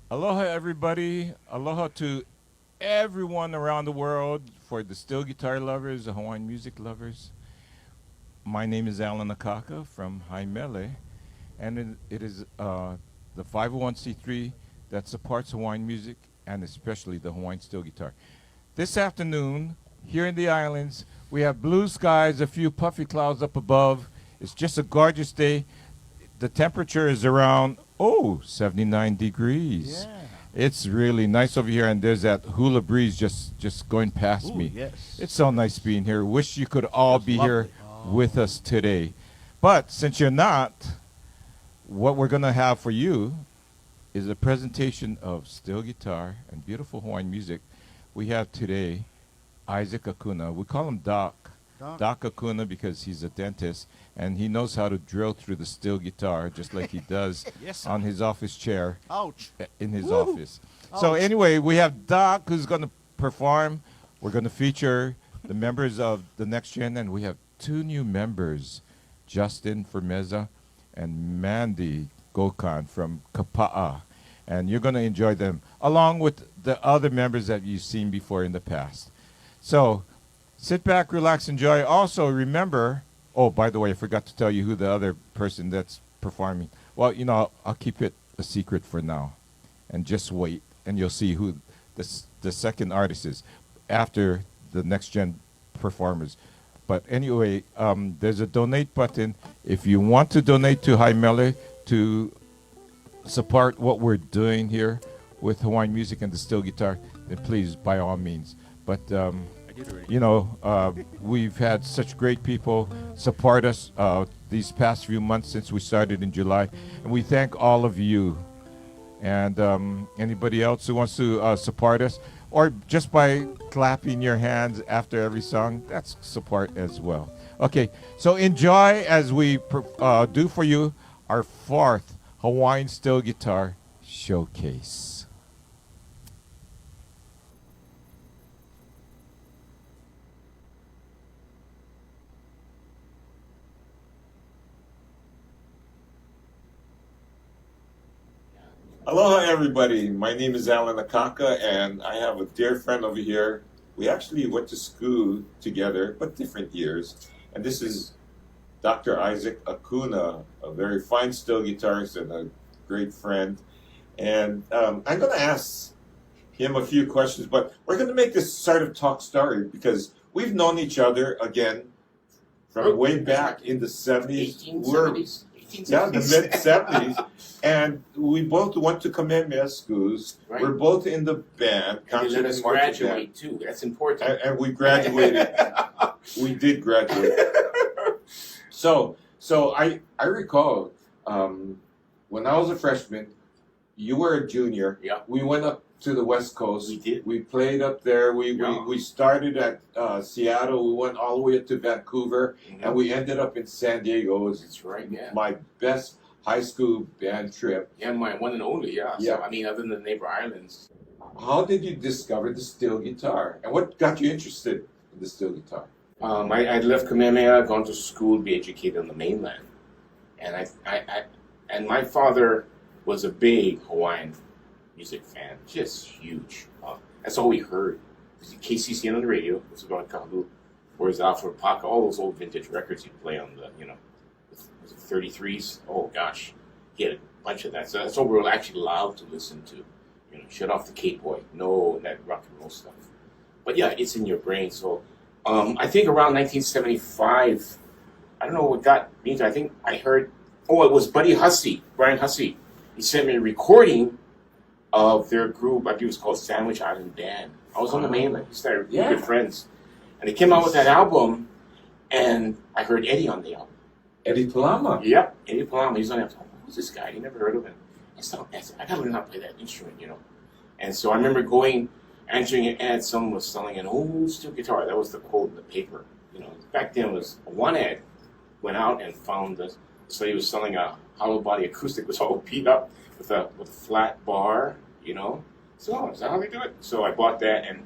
Aloha, everybody. Aloha to everyone around the world for the steel guitar lovers, the Hawaiian music lovers. My name is Alan Akaka from HIMELE, and it is the 501c3 that supports Hawaiian music and especially the Hawaiian steel guitar. This afternoon, here in the islands, we have blue skies, a few puffy clouds up above. It's just a gorgeous day. The temperature is around 79 degrees. Yeah. It's really nice over here, and there's that hula breeze just going past Ooh, me. yes. It's so nice being here. Wish you could all That's be lovely. here with us today. But since you're not, what we're going to have for you is a presentation of steel guitar and beautiful Hawaiian music. We have today Isaac Akuna. We call him Doc. Doc Akuna because he's a dentist and he knows how to drill through the steel guitar just like he does Yes. on his office chair Ouch. in his Woo. office. So Ouch. anyway, we have Doc who's going to perform. We're going to feature the members of the NextGen, and we have two new members, Justin Fermeza and Mandy Gokan from Kapa'a. And you're going to enjoy them, along with the other members that you've seen before in the past. So sit back, relax, enjoy. Also, remember, oh, by the way, I forgot to tell you who the other person that's performing. Well, you know, I'll keep it a secret for now. And just wait, and you'll see who the second artist is after the NextGen performers. But anyway, there's a donate button. If you want to donate to HIMELE to support what we're doing here with Hawaiian music and the steel guitar, then please, by all means. But you know, we've had such great people support us these past few months since we started in July, and we thank all of you. And anybody else who wants to support us, or just by clapping your hands after every song, that's support as well. Okay, so enjoy as we do for you our fourth Hawaiian steel guitar showcase. Aloha, everybody. My name is Alan Akaka, and I have a dear friend over here. We actually went to school together, but different years. And this is Dr. Isaac Akuna, a very fine steel guitarist and a great friend. And I'm going to ask him a few questions, but we're going to make this sort of talk story because we've known each other, again, from way back in the 70s. 1870s. Yeah, the mid-70s. And we both went to Kamehameha schools. Right. We're both in the band. And they let us graduate too. That's important. And we graduated. We did graduate. So I recall when I was a freshman, you were a junior. Yeah. We went up to the West Coast. We did. We played up there. We started at Seattle. We went all the way up to Vancouver, and we ended up in San Diego. It was That's right, yeah. my best high school band trip. Yeah, my one and only, yeah. Yeah. So, I mean, other than the neighbor islands. How did you discover the steel guitar, and what got you interested in the steel guitar? I left Kamehameha, gone to school, be educated on the mainland. And and my father was a big Hawaiian music fan, just huge. That's all we heard. KCCN on the radio, it was about Kahalu, whereas Alpha Paka, all those old vintage records he'd play on the, was it 33s? Oh gosh, he had a bunch of that. So that's all we were actually allowed to listen to. Shut off the Cape Boy, no that rock and roll stuff. But yeah, it's in your brain. So I think around 1975, I don't know what got me into. I think I heard, it was Brian Hussey. He sent me a recording of their group. I think it was called Sandwich Island Band. I was on the mainland. We started being good friends. And they came out with that album, and I heard Eddie on the album. Eddie Palama. Yep, Eddie Palama. He's on the album. Who's this guy? You never heard of him. I gotta learn how to play that instrument, And so I remember answering an ad. Someone was selling an old steel guitar. That was the quote in the paper. Back then it was one ad. Went out and found this. So he was selling a hollow body acoustic. It was all beat up with a flat bar. So is that how they do it? So I bought that and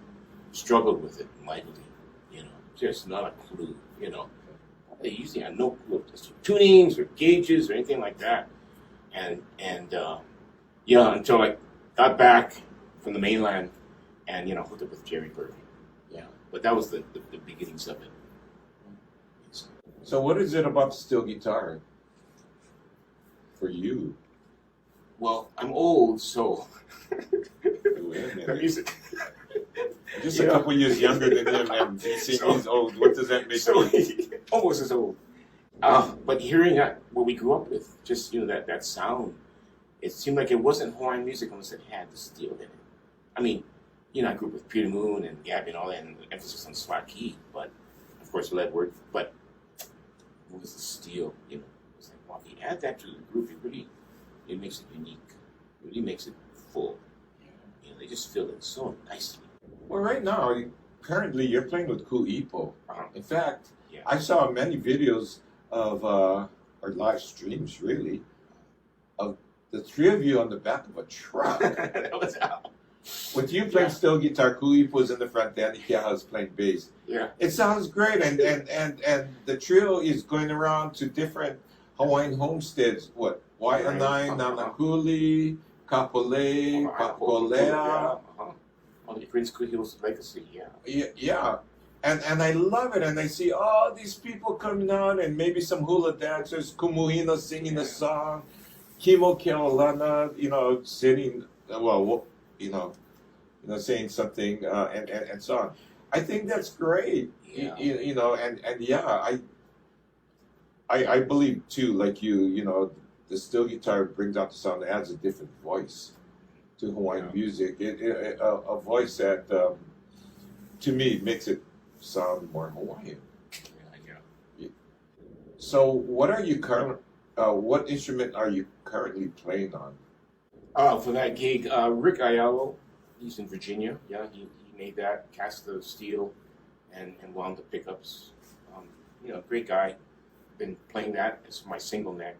struggled with it mightily. Just not a clue. They usually had no clue as to tunings or gauges or anything like that. And until like got back from the mainland and, hooked up with Jerry Berg. Yeah. But that was the beginnings of it. So what is it about the steel guitar for you? Well, I'm old, so Wait a the minute. music. Just a couple years younger than him, and he's old. What does that make So you? almost as old. But hearing what we grew up with, just that sound, it seemed like it wasn't Hawaiian music unless it had the steel in it. I mean, I grew up with Peter Moon and Gabby and all that, and the emphasis on slot key, but of course Leadward. But it was the steel. It's like, wow, if you add that to the group, it makes it unique. It really makes it full. They just fill it so nicely. Well, right now, currently, you're playing with Kuipo. Uh-huh. In fact, Yeah. I saw many videos of, or live streams, really, of the three of you on the back of a truck. That was out. With you playing steel guitar, Kuipo's in the front, Danny Keaha's playing bass. Yeah. It sounds great, and the trio is going around to different Hawaiian homesteads. What? Waianae, Nanakuli, Kapolei, Pakolea. On the Prince Kuhil's legacy, yeah. Yeah. And I love it, and I see all these people coming out, and maybe some hula dancers, Kumuhina singing a song, Kimo Keolana, sitting, saying something, and so on. I think that's great. Yeah. I believe too, like you, the steel guitar brings out the sound, it adds a different voice to Hawaiian music. A voice that, to me, makes it sound more Hawaiian. Yeah. So, what instrument are you currently playing on? For that gig, Rick Ayalo, he's in Virginia. Yeah, he made that, cast the steel, and wound the pickups. Great guy. Been playing that as my single neck.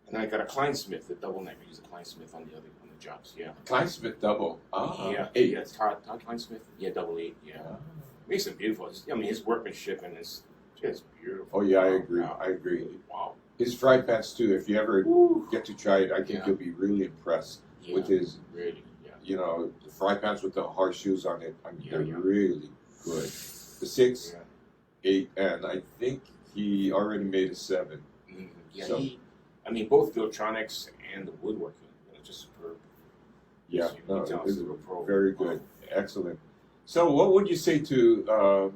And then I got a Kleinsmith, the double neck. I use a Kleinsmith on the jobs, yeah. Kleinsmith double. Yeah, 8. Yeah, Todd Kleinsmith. Yeah, double 8, yeah. Makes it beautiful. His workmanship and it's just beautiful. Oh yeah, I agree. Wow. I agree. Wow. His fry pants too. If you ever get to try it, I think you'll be really impressed with his. Really, yeah. The fry pants with the horseshoes on it. I mean, they're Yeah. really good. The 6, Yeah. 8, and I think he already made a 7. Mm-hmm. Yeah, So- both the electronics and the woodworking, just superb. Yeah, So you no, can tell this it's is a real pro. very good, excellent. So, what would you say to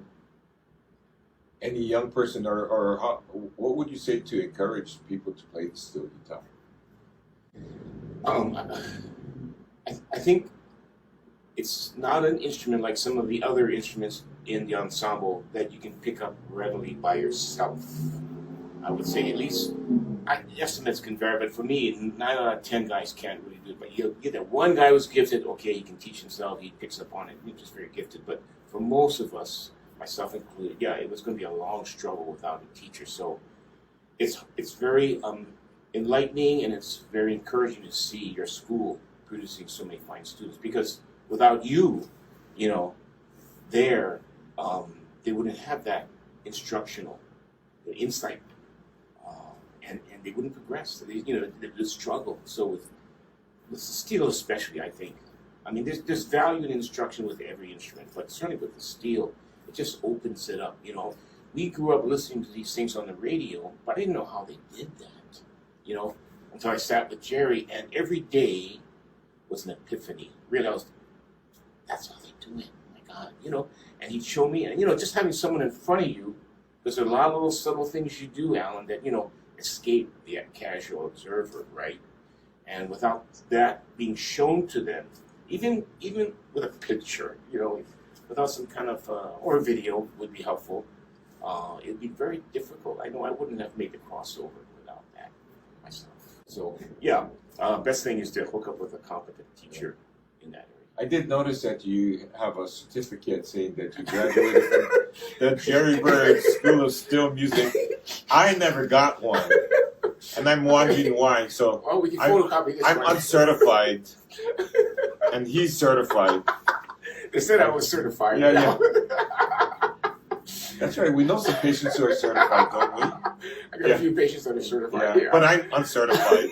any young person, or what would you say to encourage people to play the steel guitar? I think it's not an instrument like some of the other instruments in the ensemble that you can pick up readily by yourself. I would say at least, estimates can vary, but for me, 9 out of 10 guys can't really do it. But you get that one guy who's gifted, okay, he can teach himself, he picks up on it, he's just very gifted. But for most of us, myself included, it was going to be a long struggle without a teacher. So it's very enlightening, and it's very encouraging to see your school producing so many fine students. Because without you, they wouldn't have that instructional insight. And they wouldn't progress. They struggle. So with the steel especially, I think. I mean, there's value in instruction with every instrument, but certainly with the steel, it just opens it up. We grew up listening to these things on the radio, but I didn't know how they did that. Until I sat with Jerry, and every day was an epiphany. Realized that's how they do it. Oh my God, And he'd show me, and just having someone in front of you, because there are a lot of little subtle things you do, Alan, that escape the casual observer, right? And without that being shown to them, even with a picture, without some kind of or a video would be helpful. It'd be very difficult. I know I wouldn't have made the crossover without that myself. So best thing is to hook up with a competent teacher in that area. I did notice that you have a certificate saying that you graduated from the Jerry Bird School of Steel Music. I never got one, and I'm wondering why. So We can photocopy this. I'm one. uncertified, and he's certified. They said I was certified. Yeah. That's right. We know some patients who are certified, don't we? I got a few patients that are certified. But I'm uncertified.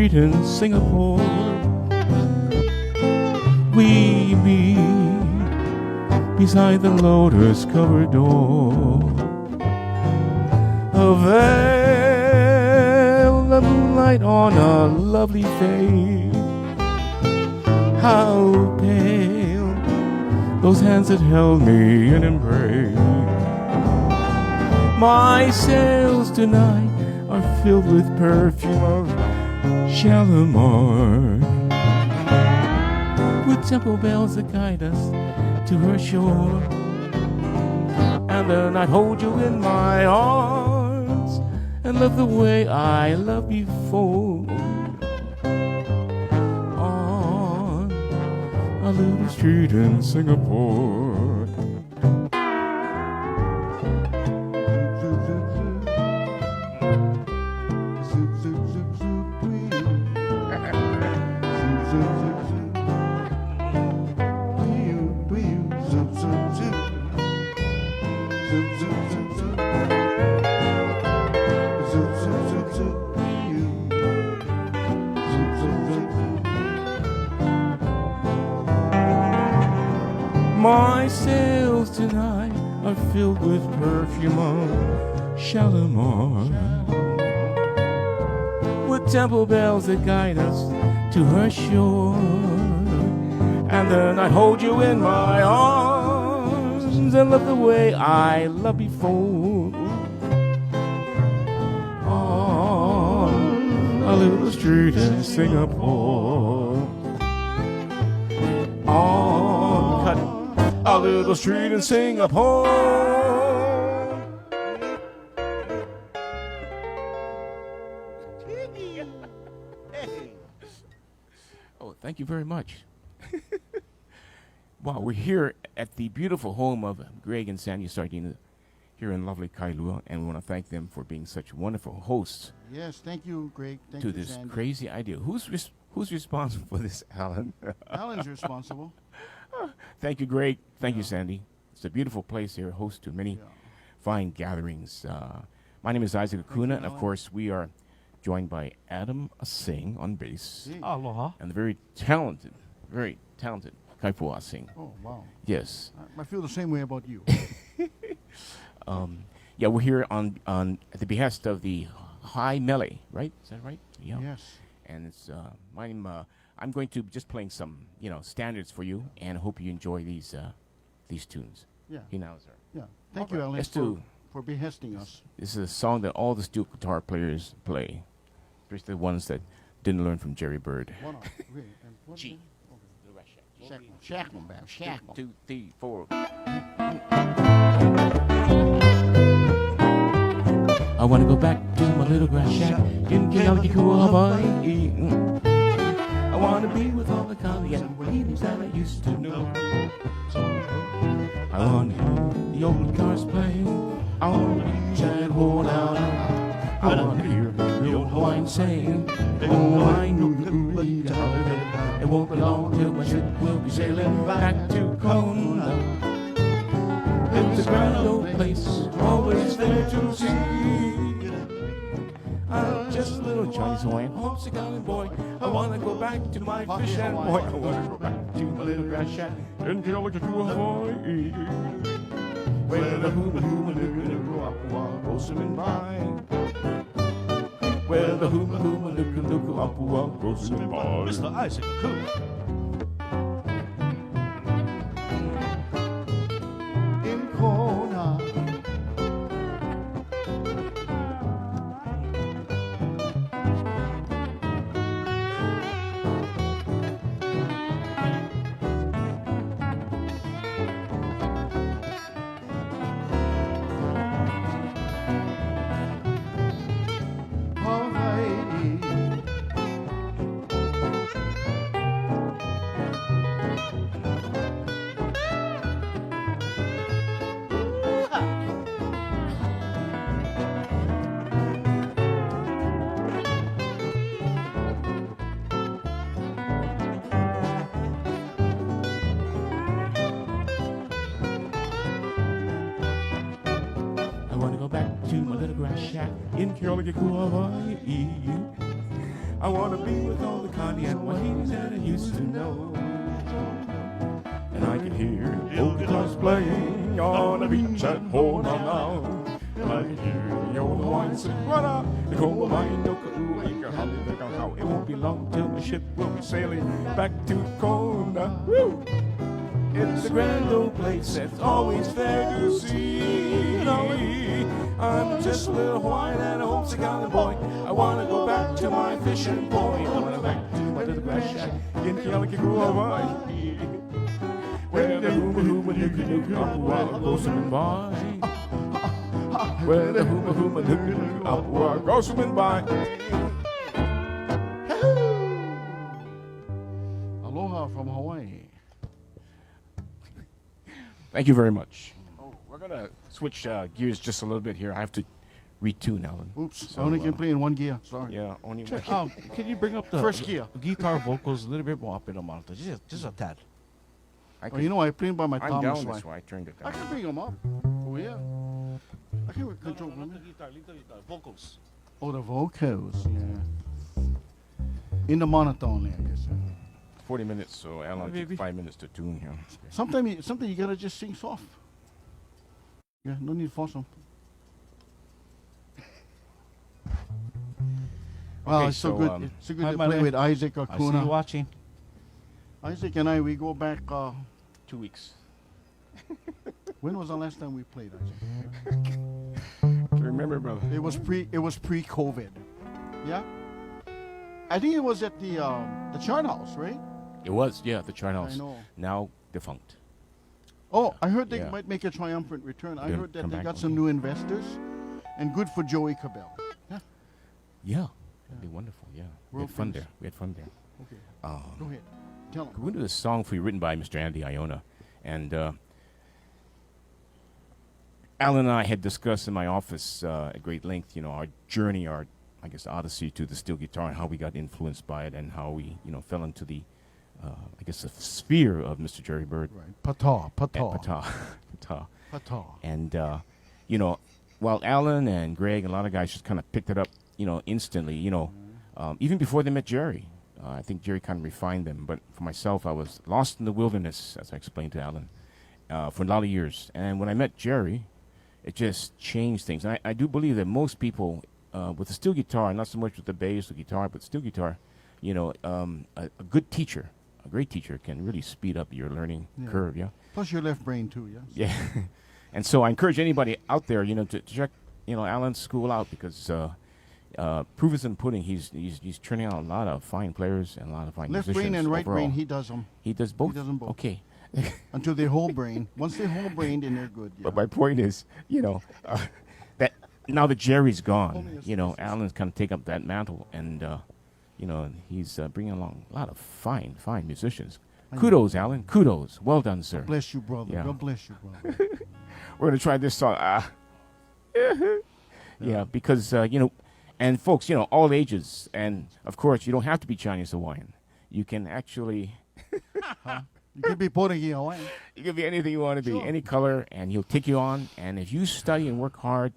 street in Singapore. We meet beside the lotus-covered door. A veil of moonlight on a lovely face. How pale those hands that held me in embrace. My sails tonight are filled with perfume of Shalimar, with temple bells that guide us to her shore. And then I'd hold you in my arms and love the way I loved before. On a little street in Singapore. My sails tonight are filled with perfume of Shalimar, with temple bells that guide us to her shore. And then I'd hold you in my arms and love the way I loved before. On a little street in Singapore. A little street in Singapore. Oh, thank you very much. Wow, we're here at the beautiful home of Greg and Sandy Sardina here in lovely Kailua, and we want to thank them for being such wonderful hosts. Yes, thank you, Greg. Thank to you, this Sandy. crazy idea. Who's responsible for this, Alan? Alan's responsible. Thank you, Greg. Thank you, Sandy. It's a beautiful place here, host to many fine gatherings. My name is Isaac Akuna, and of course, we are joined by Adam Singh on bass. Aloha. And the very talented Kaipua Singh. Oh, wow. Yes. I feel the same way about you. Yeah, we're here on at the behest of the HIMELE, right? Is that right? Yeah. Yes. And it's my name. I'm going to just playing some, standards for you, and hope you enjoy these tunes. Yeah. Yeah. Thank you, Alan, Let's do. for behesting us. This is a song that all the steel guitar players play, especially the ones that didn't learn from Jerry Bird. One off. Okay. And what G. again? Shackle, man. Shackle. 2, 3, 4. I want to go back to my little grass shack in Ke Kula, Hawaii. I want to be with all the collie and ladies that I used to know. I want to hear the old cars play. I want to reach and hold out. I want to hear the old Hawaiian sing. Oh, I know it won't be long till my ship will be sailing back to Kona. It's a grand old place, always there to see. I'm just a little Chinese Hawaiian, homesick island boy. I want to go back to my fish and boy. I want to go back to my little grass shack in Ke Kula Hawaii, where the hula hula luka goes swimming by. Where the hula hula luka goes swimming by. Mr. Isaac Akuna. In Kona. Hawaii. I want to go back to my little grass shack in Ke Kula, Hawaii. I want to be with all the Connie and Wayne that I used to know. And I can hear the old guitars playing on the beach at Honolulu. And I can hear the old Hawaiian sing, "Rana, the Ke Kula Mele NextGen." It won't be long till the ship will be sailing back to Kona. Woo! It's a grand old place that's always fair to see. I'm just a little Hawaiian and a homesick island boy. I want to go back to my fishing point. I want to back to my little grass shack in Ke Kula Mele, where the huma huma nuku nuku apua goes swimming by. Where the huma huma nuku nuku apua goes swimming by. Aloha from Hawaii. Thank you very much. Oh, we're going to switch gears just a little bit here. I have to retune, Alan. Oops, So, I only can play in one gear. Sorry. Yeah, only one. Can you bring up the First gear. guitar vocals a little bit more up in the monitor? Just a tad. I Oh, you know, I play by my I'm thumb. down That's this why. way. I turned it I down. can bring them up. Oh, yeah. I can control them. guitar, vocals. Oh, the vocals, yeah. In the monotone there, I guess. 40 minutes, so Alan Maybe. took 5 minutes to tune here. Sometimes you gotta just sing soft. Yeah, no need to force them. Wow, Okay, it's so so, good. It's so good Hi, to my play man. with Isaac I see you Akuna. watching. Isaac and I, we go back. 2 weeks. When was the last time we played, Isaac? Remember, brother? It was pre-COVID. Yeah. I think it was at the Charn House, right? It was, yeah, the Charn I House. know. Now defunct. Oh, I heard they Yeah. might make a triumphant return. I They'll heard that come they back got one some day. new investors, and good for Joey Cabell. Yeah. Yeah. That'd be wonderful, yeah. We World had fun famous. there. We had fun there. Okay. Um, Go ahead. Tell We're them. going to do a song for you written by Mr. Andy Iona. And Alan and I had discussed in my office at great length, you know, our journey, our, I guess, odyssey to the steel guitar and how we got influenced by it and how we, you know, fell into the, I guess, the sphere of Mr. Jerry Bird. Right. Patah. Patah. Patah. Patah. Patah. And, you know, while Alan and Greg and a lot of guys just kind of picked it up, you know, instantly, you know, even before they met Jerry. I think Jerry kind of refined them. But for myself, I was lost in the wilderness, as I explained to Alan, for a lot of years. And when I met Jerry, it just changed things. And I do believe that most people with the steel guitar, not so much with the bass or guitar, but steel guitar, you know, a good teacher, a great teacher can really speed up your learning Yeah. curve, yeah? Plus your left brain too, yes? Yeah. And so I encourage anybody out there, you know, to check, you know, Alan's school out because proof is in pudding. He's turning out a lot of fine players and a lot of fine Left musicians brain and right overall. brain, he does them He does both? does 'em both. Okay. until they're whole brain. Once they're whole brain, then they're good. Yeah. But my point is, you know, that now that Jerry's gone, Only a you know, species. Alan's kind of take up that mantle, and you know, he's bringing along a lot of fine musicians. I know. Kudos, Alan. Kudos. Well done, sir. God bless you, brother. Yeah. God bless you, brother. We're gonna try this song. Yeah, because you know, and folks, you know, all ages, and of course, you don't have to be Chinese Hawaiian. You can actually, You could be Portuguese Hawaiian. you can be anything you want to be, Sure. any color, and he'll take you on. And if you study and work hard,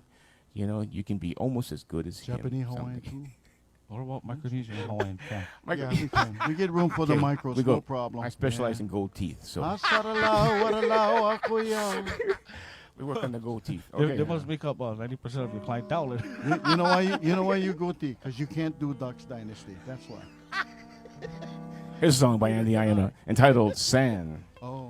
you know, you can be almost as good as him Japanese Hawaiian someday. too. What about Micronesian Hawaiian? Yeah. Michael, Yeah, we can. We get room for the Okay, micros, we go. no problem. I specialize in gold teeth, so Asaralau, waralau, akuya. we work on the gold teeth. They, Okay. they must make up 90% of your clientele. You know why? You know why you go T? Because you can't do Ducks Dynasty. That's why. Here's a song by Andy Iona entitled "Sand." Oh.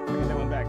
Bring that one back.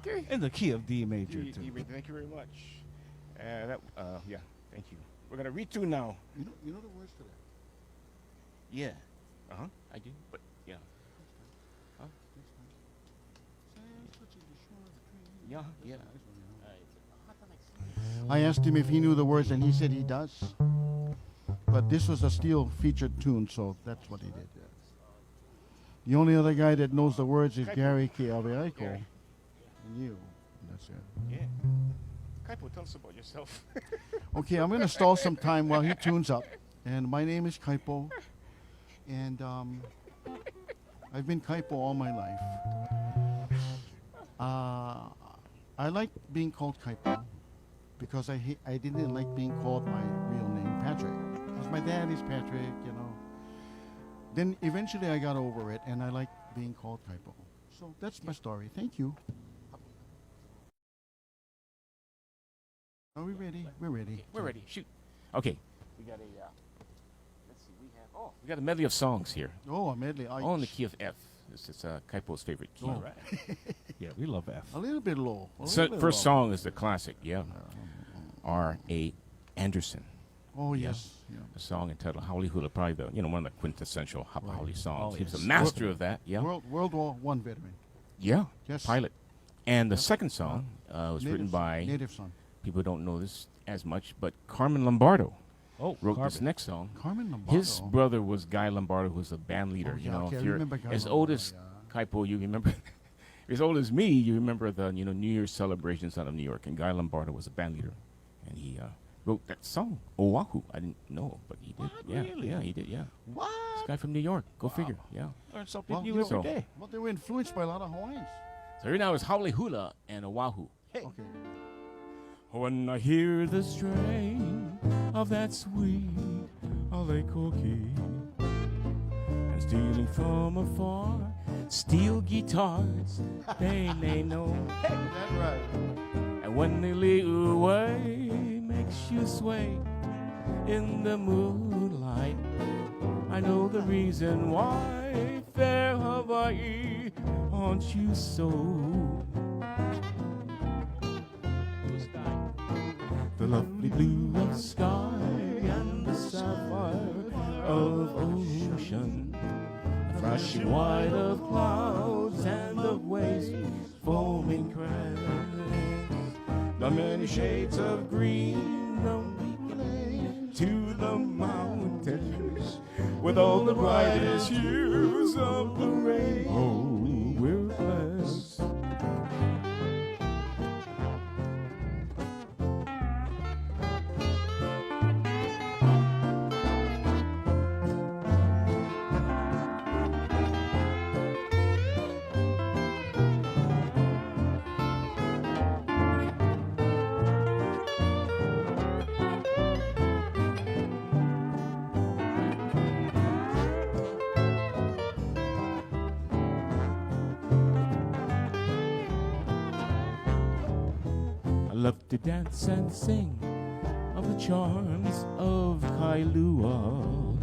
Okay. In the key of D major, D- too. D major, thank you very much. Yeah, thank you. We're gonna retune now. You know the words to that? Yeah. I do. But yeah. Huh? Yeah. Yeah. I asked him if he knew the words, and he said he does. But this was a steel featured tune, so that's what he did. Yeah. The only other guy that knows the words is Gary Ke Kula Gary. and you. That's it. Yeah. Kaipo, tell us about yourself. Okay, I'm going to stall some time while he tunes up. And my name is Kaipo. And I've been Kaipo all my life. I like being called Kaipo because I didn't like being called my real name, Patrick. Because my dad is Patrick, you know. Then eventually I got over it, and I like being called Kaipo. So that's my story. Thank you. Are we ready? We're ready. We're ready. Shoot. Okay. We got a. Let's see. We got a medley of songs here. Oh, a medley. All in the key of F. This is Kaipo's favorite key. All right. Yeah, we love F. A little bit low. First song is the classic. Yeah. R.A. Anderson. Oh, yes. Yeah. A song entitled Haole Hula, probably one of the quintessential Haole songs. Oh, He was yes. a master of that. Yeah. World War I veteran. Yeah. Yes. Pilot. And the second song was written Native- by Native son. people who don't know this as much, but Carmen Lombardo Oh, wrote this Carmen. next song. Carmen Lombardo. His brother was Guy Lombardo, who was a band leader. Oh, You yeah, know, okay, I if you're remember Guy as Lombardo, old as yeah. Kaipo, you remember. As old as me, you remember the New Year's celebrations out of New York, and Guy Lombardo was a band leader, and he wrote that song Oahu. I didn't know, but he did. What, Yeah, really? yeah, he did. Yeah, What? this guy from New York. Go figure. Yeah. Learn something Well, new you every know- day. Well, they were influenced by a lot of Hawaiians. So here now is Haole Hula and Oahu. Okay. When I hear the strain of that sweet alekoki, and stealing from afar steel guitars, they know. That's right. And when they lead away, makes you sway in the moonlight. I know the reason why fair Hawaii haunts you so. The lovely blue of sky and the sapphire of ocean, the flashing white of clouds and of waves foaming crags, the many shades of green from the plain to the mountains, with all the brightest hues of the rainbow. We're blessed. I love to dance and sing of the charms of Kailua,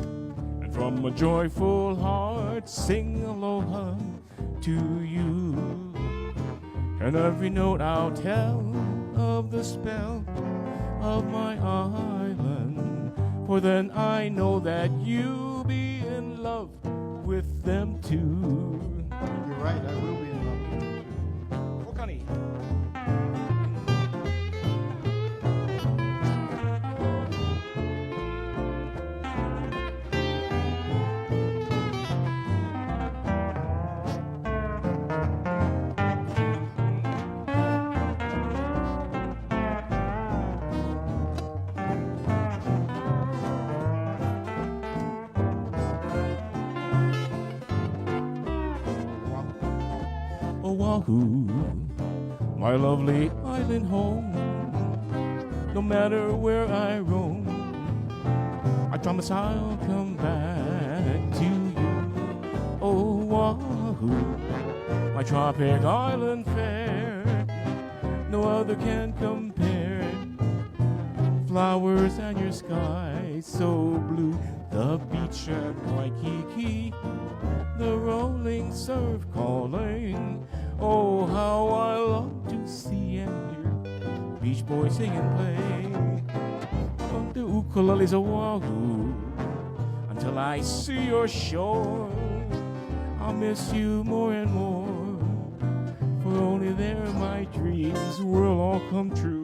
and from a joyful heart sing aloha to you. And every note I'll tell of the spell of my island, for then I know that you'll be in love with them too. You're right. I will be in love with you too. Okani. Oahu, my lovely island home. No matter where I roam, I promise I'll come back to you. Oahu, my tropic island fair, no other can compare. flowers and your sky so blue. The beach at Waikiki, the rolling surf calling. Oh, how I love to see and hear Beach Boys sing and play. On the ukulele's a wahoo until I see your shore. I'll miss you more and more, for only there my dreams will all come true.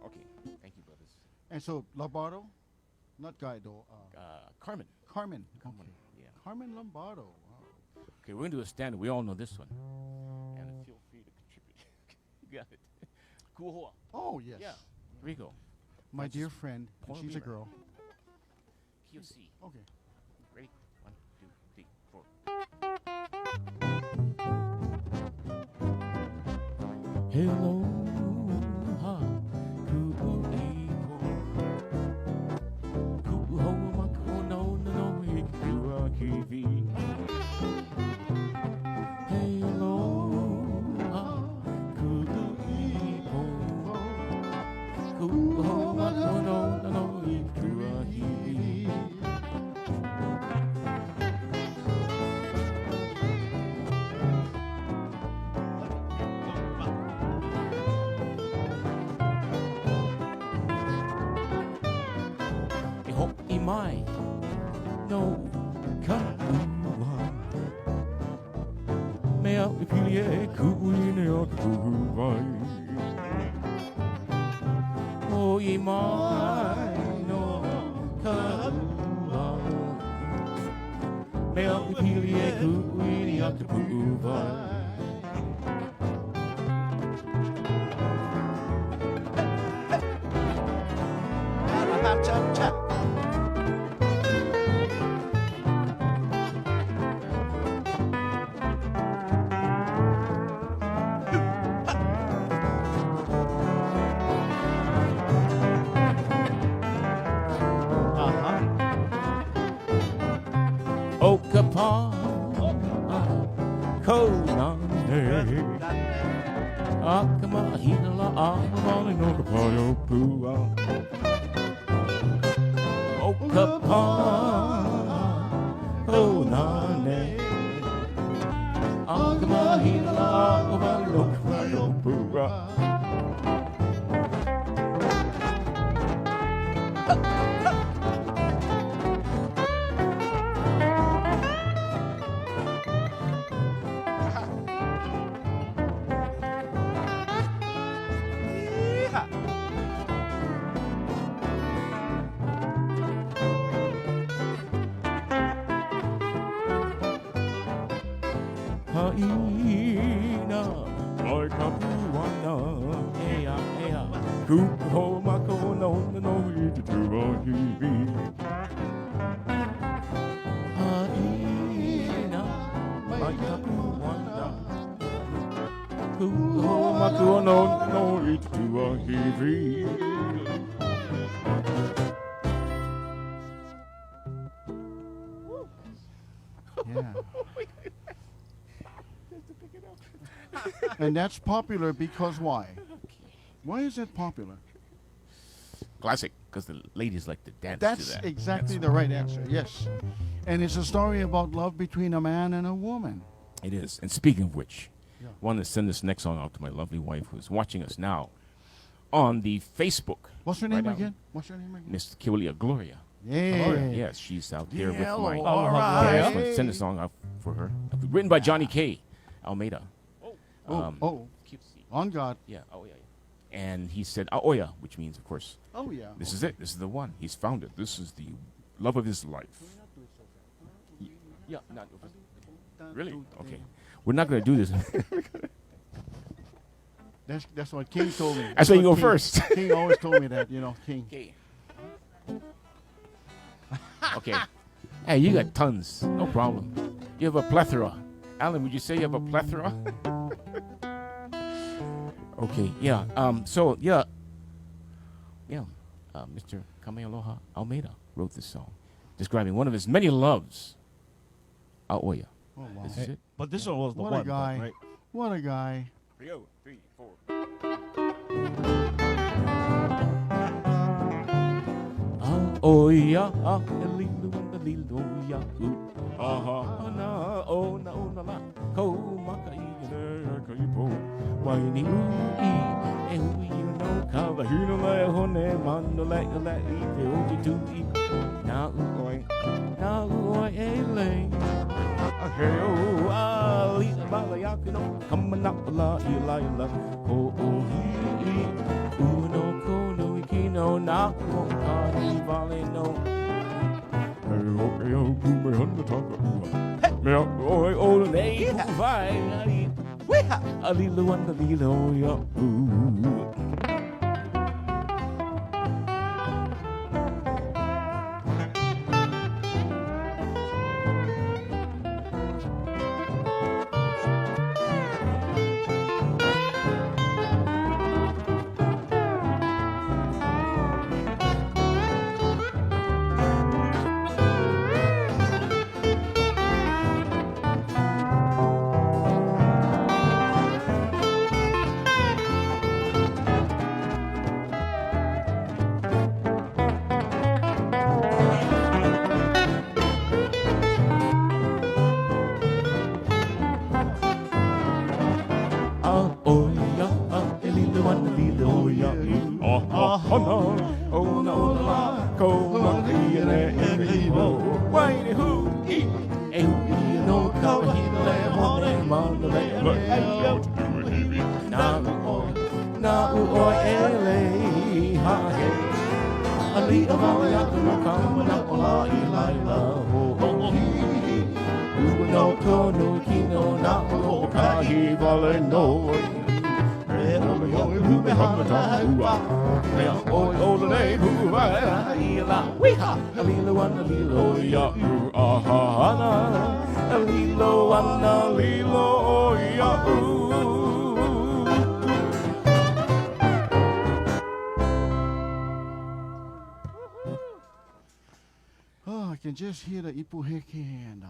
Okay, thank you, brothers. And so Lombardo, not Guido, Carmen. Carmen. Carmen, Okay. yeah. Carmen Lombardo. Wow. Okay, we're going to do a standard. We all know this one. And feel free to contribute. You got it. Cool. Oh yes. Yeah. Here we go. My That's dear just friend, Paul she's a Beamer. girl. QC. Okay. Ready? 1, 2, 3, 4. Hello, ha, ku'oipo. Ku'o mako no hikua kiwi. Hello, ha, ku'oipo. Ku'o mako no hikua kiwi. Mai no kaua mea pili e kui ne o kuai o I mai no kaua mea pili e kui ne o kuai. Okapa, Konane, Akama, Hinala, Amamani, Okapa, Yopua. Okapa, Konane, Akama, Hinala, Amamani, Okapa, Yopua. Haina, like a puana, ea, ea, kuho mako no iti tuahiwi. Haina, like a puana, kuho mako no iti tuahiwi. Yeah. And that's popular because why? Why is that popular? Classic, because the ladies like to dance That's to that. exactly the right answer. Yes. And it's a story about love between a man and a woman. It is. And speaking of which, Yeah. I want to send this next song out to my lovely wife who's watching us now on the Facebook. What's her name Right again? What's her name again? Miss Ke Kula Gloria. Yeah. Yes, she's out there with Hello, my. all Yeah, right. I just want to send a song out for her. Written by Johnny K. Almeida. Cutesy. On God. Yeah. Oh, yeah. And he said, Aoya, which means, of course, Oh, yeah. this is it. This is the one. He's found it. This is the love of his life. Yeah. Not really. Okay. We're not going to do this. That's what King told me. That's why you go King- first. King always told me that, King. Okay. Okay. Hey, you got tons. No problem. You have a plethora. Alan, would you say you have a plethora? Okay. Yeah. So yeah. Yeah. Mr. Kamealoha Almeida wrote this song, describing one of his many loves. Aoya. Oh, wow. This is it. But this one was the What one, a guy. right? What a guy. 3, 4. Aoya, lilu and lilu ya. Aha, na o na la. Ko makai na kaipo. Why ni ui e hui you know ka ba hino le hone mando le I te uji tu I. Na ui e le. Hey oh, ali bala yakuno coming up la ila ko o hi uno kono ikino na ko ka ni vale no. Hey oh me handa taka me o nei vai ali lo anda lilo ya. Oh, I can just hear the ipuheke and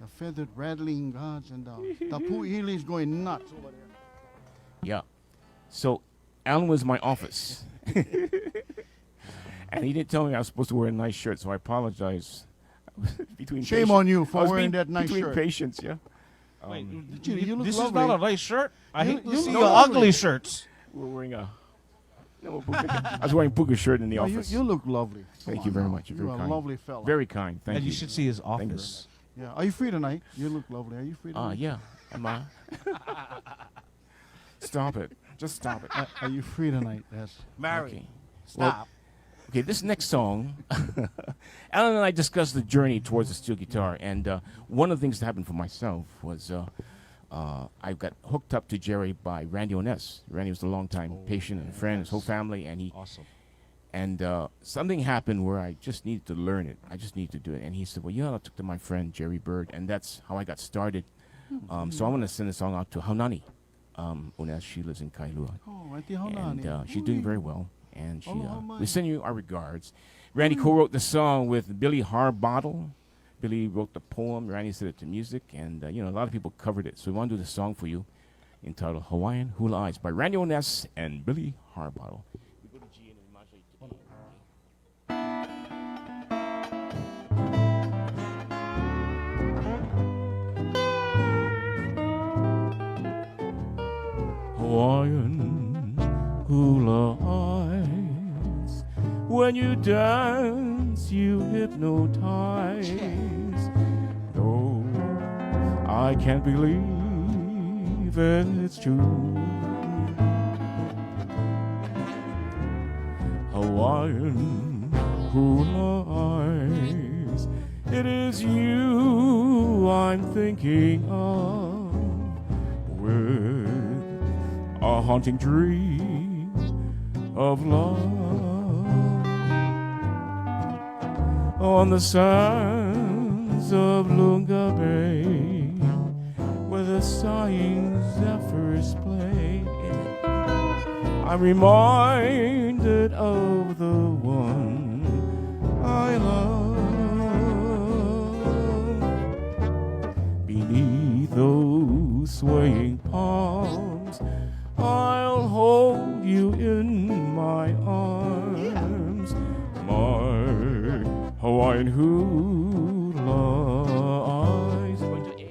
the feathered rattling gods and the pu'ilis going nuts over there. Yeah. So Alan was in my office. And he didn't tell me I was supposed to wear a nice shirt, so I apologize. Between Shame on you for I was wearing being that nice between shirt. patients, yeah. Wait, Gee, you look this lovely. is not a nice shirt. I hate to you see look your lovely. ugly shirts. We're wearing a. No, I was wearing a puka shirt in the No, office. you look lovely. Thank Come you on very now. much. You're You're very a kind. lovely fella. Very kind. Thank And you. you should see his Thank you. office. Yeah. Are you free tonight? You look lovely. Are you free tonight? Yeah. Am I? Stop it. Just stop it. Are you free tonight? Yes. Mary, Okay. stop. Okay, this next song, Alan and I discussed the journey towards the steel guitar, and one of the things that happened for myself was I got hooked up to Jerry by Randy Oness. Randy was a longtime patient and friend, his whole family, and Awesome. something happened where I just needed to learn it. I just needed to do it, and he said, "Well, you ought to talk to my friend Jerry Bird," and that's how I got started. So I want to send the song out to Haunani Oness. She lives in Kailua. Oh, Auntie Haunani. And she's doing very well. And she, Aloha we mai. send you our regards. Randy co-wrote the song with Billy Harbottle. Billy wrote the poem. Randy set it to music, and a lot of people covered it. So we want to do the song for you, entitled "Hawaiian Hula Eyes" by Randy Oness and Billy Harbottle. We go to G and Imagine Hawaiian hula eyes, when you dance you hypnotize. Though I can't believe it's true. Hawaiian hula eyes, it is you I'm thinking of, with a haunting dream of love on the sands of Lunga Bay, where the sighing zephyrs play. I'm reminded of the one I love. Beneath those swaying palms, I'll hold you in my arms, my Hawaiian hula eyes. Going to A.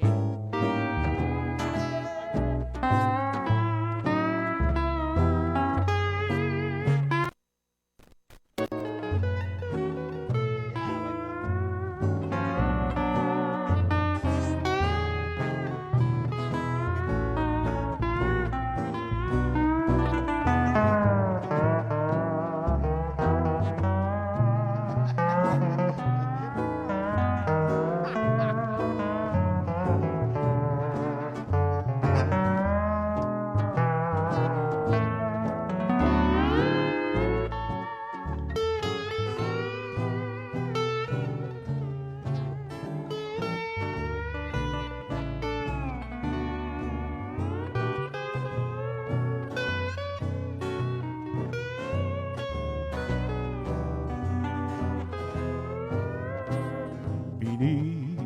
Beneath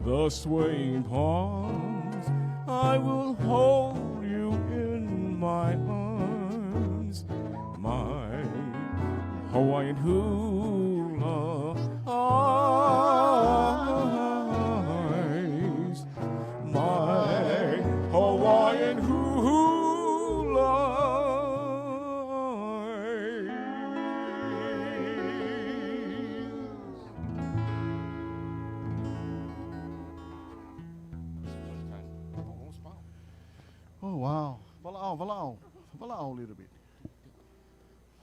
the swaying palms, I will hold you in my arms, my Hawaiian hula eyes, my Hawaiian hula eyes. Oh, wow. Valao a little bit.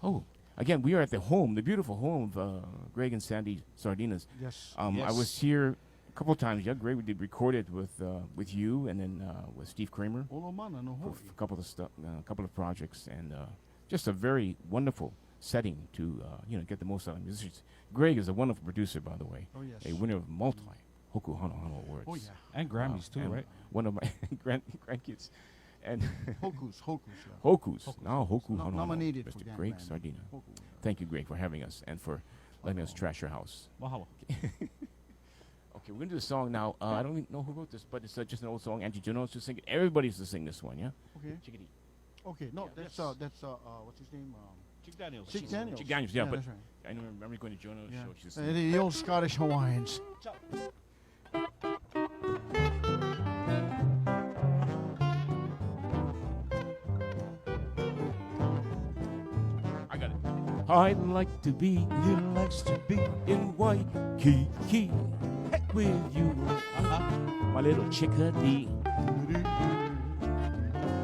Oh, again, we are at the home, the beautiful home of Greg and Sandy Sardinas. Yes. I was here a couple of times. Yeah, Greg, we did record it with you and then with Steve Kramer Olomana no for hoi. a couple of couple of projects, and just a very wonderful setting to get the most out of musicians. Greg is a wonderful producer, by the way, Oh, yes. a winner of multi Hoku Hano Hano awards. Oh, yeah. And Grammys too, and right? One of my grandkids, and Hokus, yeah. Hokus. Now Hoku No- Hano Hano. nominated for Mr. that, Greg man. Sardina. Hoku. Thank you, Greg, for having us and for letting us trash your house. Mahalo. Okay, we're gonna do a song now. I don't even know who wrote this, but it's just an old song. Angie Juno's to sing it. Everybody's to sing this one, yeah? Okay. Chickadee. Okay. No, Yeah, that's yes. what's his name? Chick Daniels. Chick Daniels. Chick Daniels, yeah, but that's right. I remember going to Juno's Yeah. show. She was singing. The old Scottish Hawaiians. I got it. I'd like to be, he likes to be in Waikiki with you, my little chickadee.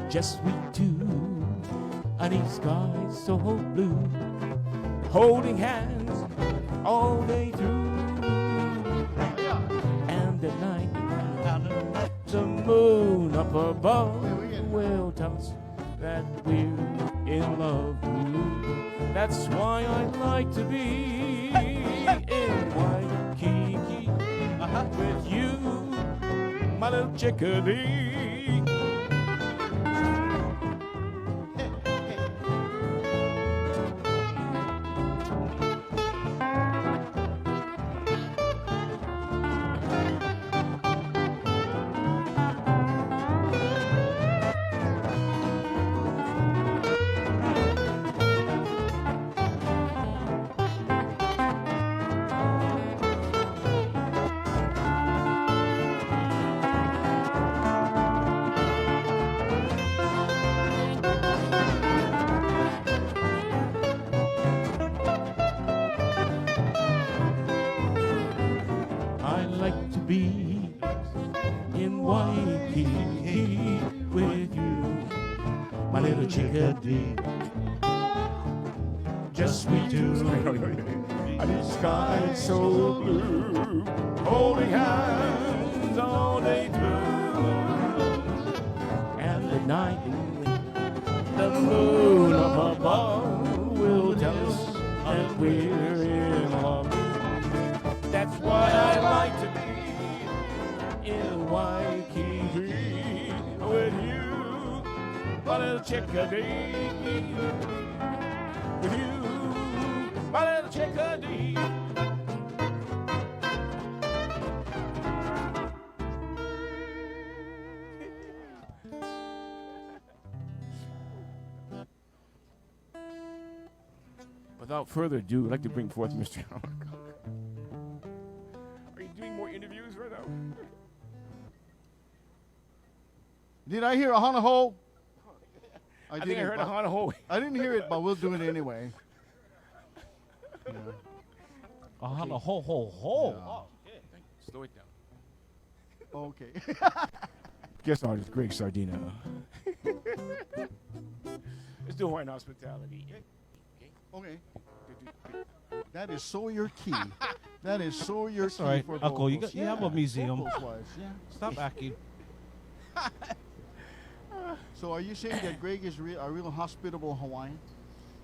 Just we two, under skies so blue, holding hands all day through. And at night, the moon up above will tell us that we're in love. That's why I'd like to be in Waikiki with you, my little chickadee. be in Waikiki with you, my little chickadee. Just we two, and the sky so blue, holding hands all day through. And at night, the moon up above will tell us that we're in love. That's why I like to be in Waikiki with you, my little chickadee. With you, my little chickadee. Without further ado, I'd like to bring forth Mr. Akaka. Are you doing more interviews right now? Did I hear a hana ho? I think I heard a hana ho. I didn't hear it, but we'll do it anyway. Yeah. Hana ho ho ho. Yeah. Oh, okay. Slow it down. Okay. Guest artist Greg Sardina. Let's do Hawaiian hospitality. Okay. That is so your key. That is so your That's key all right. for Uncle, you vocals. got- you have a museum. vocals-wise, yeah. Stop acting. So are you saying that Greg is a real hospitable Hawaiian?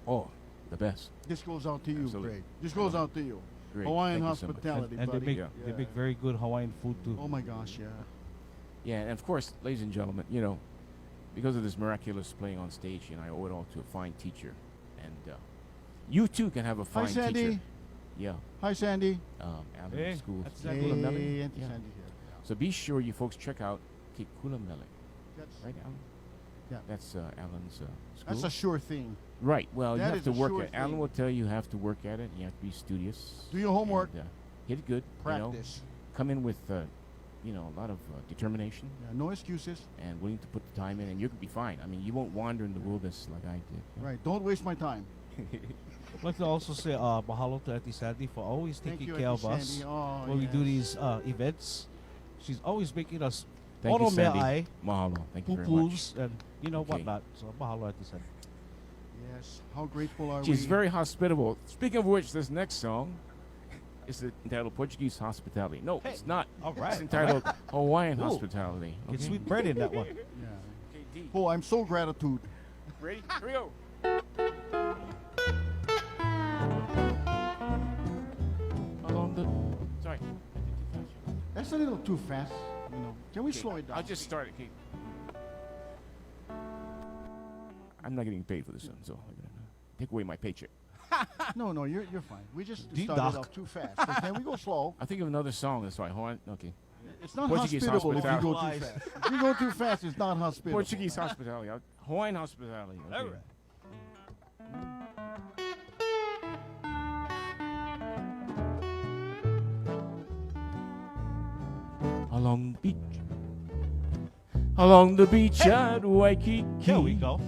Oh, the best. This goes out to you, Absolutely. Greg. This goes out to you. Great. Hawaiian Thank you so much. hospitality, And they buddy. make Yeah. they make very good Hawaiian food too. Oh my gosh, yeah. Yeah, and of course, ladies and gentlemen, you know, because of this miraculous playing on stage, I owe it all to a fine teacher. And you too can have a Hi, fine Sandy. teacher. Yeah. Hi, Sandy. Alan Hey, School. that's Ke Sandy. Kula Mele. Hey, Auntie Yeah. Sandy here. So be sure you folks check out Ke Kula Mele. That's, Right, Alan? Yeah. That's Alan's school. that's a sure thing. Right. Well, that you have is to a work sure at it. Alan thing. will tell you have to work at it. You have to be studious. Do your homework. And, hit it good. You know, Practice. come in with, a lot of determination Yeah, no excuses. and willing to put the time in, and you can be fine. I mean, you won't wander in the wilderness like I did. Right. Don't waste my time. I'd like to also say mahalo to Auntie Sandy for always Thank taking you, care Auntie of us Sandy. Oh, when we do yes. these events. She's always making us Thank you, oro Sandy. me'ai, Mahalo. Thank you very much. pupus, and you know Okay. whatnot. So mahalo Auntie Sandy. Yes. How grateful are She's we? very hospitable. Speaking of which, this next song is entitled Portuguese Hospitality. No, it's not. All right. It's entitled Hawaiian Ooh. Hospitality. Get Okay? sweet bread in that one. Yeah. Okay, D. Oh, I'm so gratitude. Ready? Here we go. Along the. Sorry. I did too fast. That's a little too fast. You know. Can we Okay, slow it down? I'll just start it. Okay. I'm not getting paid for this one, so I'm gonna take away my paycheck. No, you're fine. We just Deep started dock. off too fast. So can we go slow? I'll think of another song. That's why. Hawaiian. Okay. It's not Portuguese hospitable if you go too hospitality. fast. If you go too fast, it's not hospitable. Portuguese hospitality. Hawaiian hospitality. Okay. All right. Along the beach. Along the beach at Waikiki. Here we go.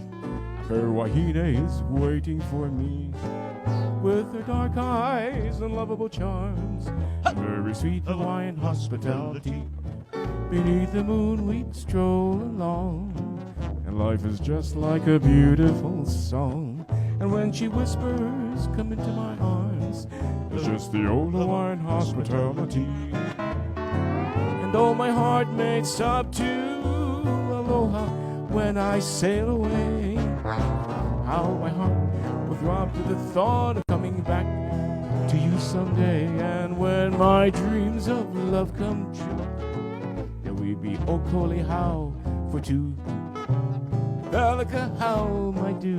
Her wahine is waiting for me with her dark eyes and lovable charms and very sweet Hawaiian hospitality. Beneath the moon we'd stroll along, and life is just like a beautiful song. And when she whispers, "Come into my arms," it's just the old Hawaiian hospitality. And though my heart may stop to aloha when I sail away, how my heart will throb to the thought of coming back to you someday. And when my dreams of love come true, there will be okole how for two. Velika how my do.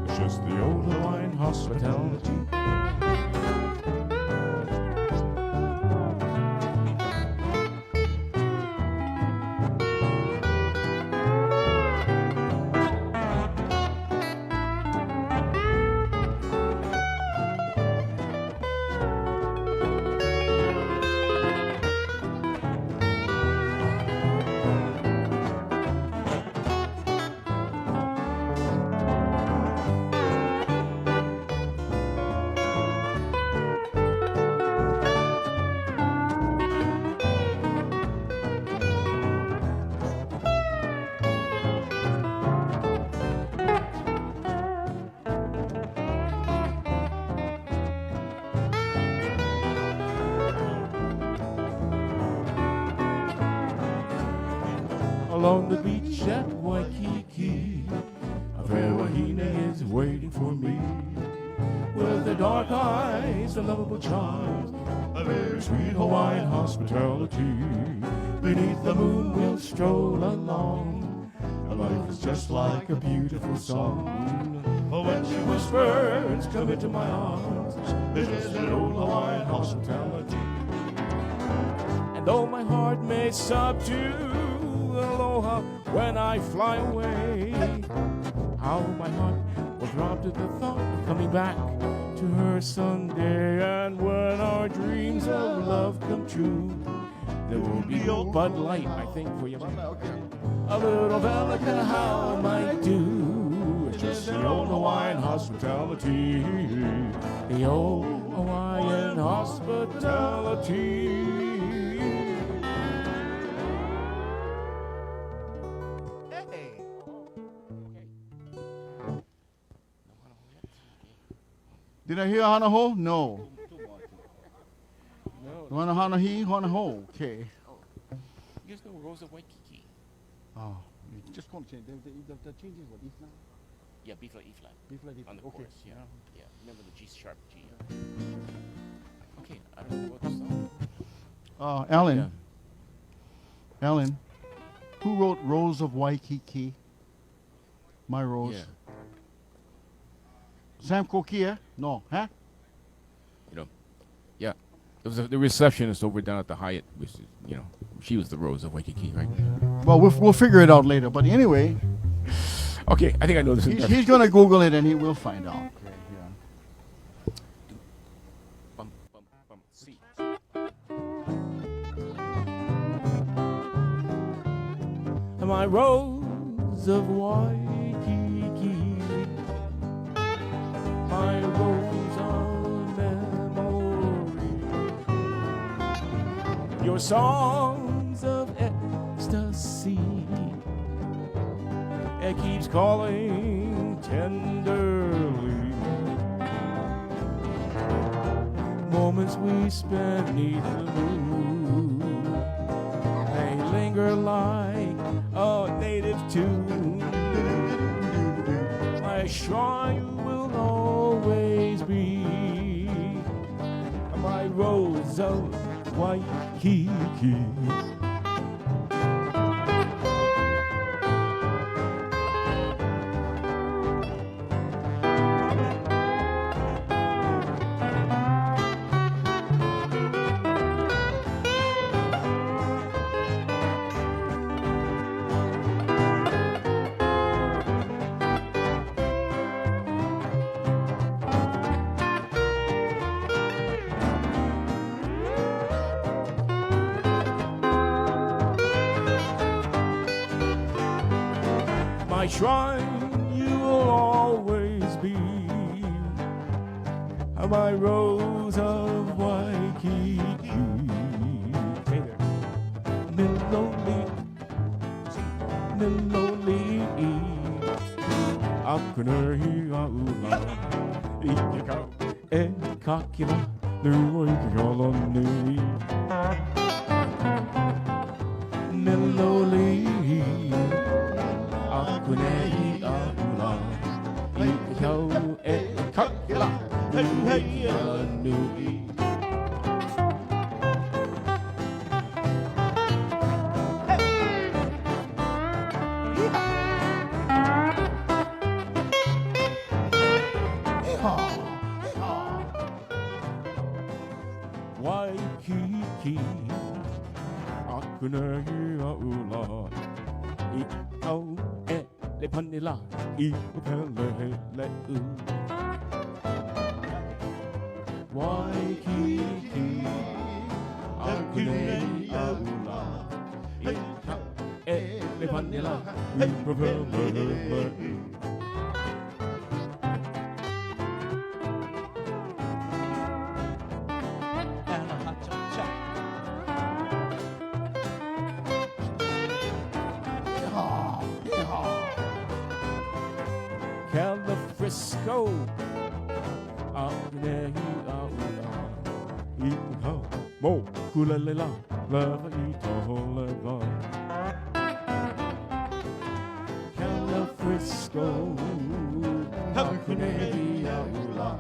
It's just the old Hawaiian hospitality. along the beach at Waikiki. A fair wahine is waiting for me. With the dark eyes, the lovable charms, a very sweet Hawaiian hospitality. Beneath the moon we'll stroll along. Our life is just like a beautiful song. But when she whispers, come into my arms, it is an old Hawaiian hospitality. And though my heart may sob to aloha when I fly away, how my heart will throb to the thought of coming back to her someday. And when our dreams of love come true, there will be a Bud Light, I think, for you. A little Vellica, how might do. It's just the old Hawaiian hospitality. The old Hawaiian hospitality. Did I hear hana ho? No. Hana hana he, hana ho. Okay. You guys know Rose of Waikiki? Oh, you just can't change. The change is what, E flat? Yeah, B flat, E flat. B flat, E flat. On the Okay. chorus, yeah. Yeah, remember the G sharp G. Okay, I don't know what the song. Alan. Yeah. Alan, who wrote Rose of Waikiki? My Rose. Yeah. Sam Kokia? No, huh? You know, yeah. There was the receptionist over down at the Hyatt, which is, you know, she was the Rose of Waikiki, right? Well, we'll figure it out later. But anyway, Okay, I think I know this. he's going to Google it and he will find out. Okay, yeah. Bum, bum, bum, C. My Rose of Waikiki, my rose of memory, your songs of ecstasy, it keeps calling tenderly. Moments we spent neath the moon, they linger like a native tune. My shrine will always be my Rose of Waikiki. My shrine you will always be, my Rose of Waikiki. Hey there. Miloli, Miloli, Akuna hiaula, Ikakau, Kakila, Luoikaloni. Miloli. Akuna hiaula, Ikakau, Kakila, Luoikaloni. Waikiki, Akuna hiaula, Ikau le panila, Ikupele le u. Waikiki, Akuna hiaula, Ikau le panila, Ikupele le u. Califrisco, Mo Kula Lela, Lava Ito Leva. Cisco. Hakunelia hula.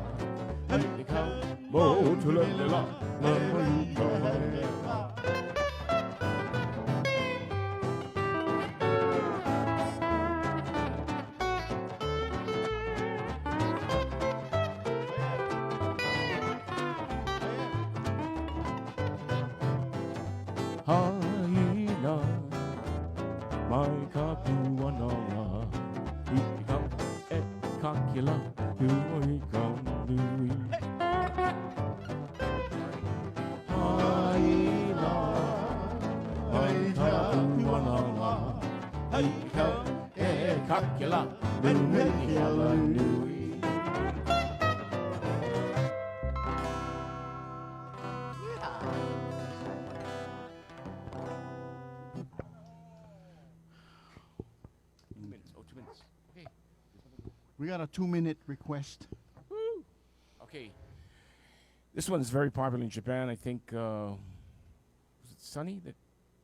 Hika mo tulelela. Haina, mai kapuanala, ikau e kakila, hui kaunui. Haina, mai kapuanala, ikau e kakila, hui kaunui. Okay. We got a 2-minute request. Okay. This one's very popular in Japan. I think, was it Sunny that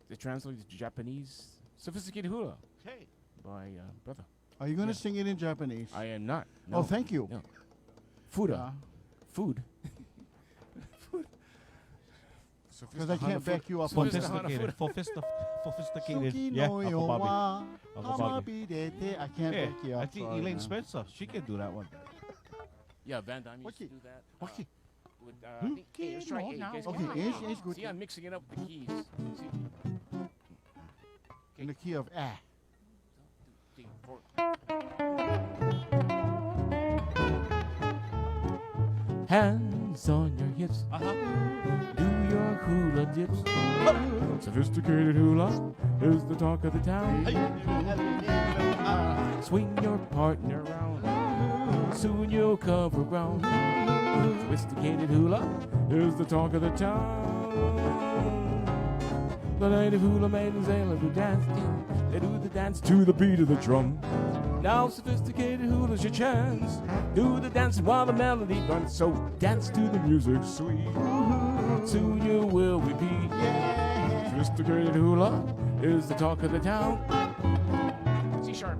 they translated to Japanese? Sophisticated Hula. Hey. By brother. Are you going to sing it in Japanese? I am not. No. Oh, thank you. No. Fuda. Yeah. Food. Because I can't back you up on this. Sophisticated. Sophisticated. Suki Yeah, no Uncle yo Bobby. wa Uncle Bobby. hamabirete. I can't Yeah, back you up. I think sorry, Elaine man. Spencer, she can do that one. Yeah, Van Damme used to Okay. do that. Okay. With, I think, hey, let's try A. Guys, Okay, it's good. See, I'm mixing it up with the keys. See, In the key of ah. 2, 3, 4. Hands on your hips. Do your hula dips. Sophisticated hula is the talk of the town. Swing your partner around. Soon you'll cover ground. Sophisticated hula is the talk of the town. The native hula maidens, they love to dance. They do the dance to the beat of the drum. Now sophisticated hula's your chance. Do the dance while the melody runs. So dance to the music sweet. Soon you will repeat. Sophisticated hula is the talk of the town. C sharp.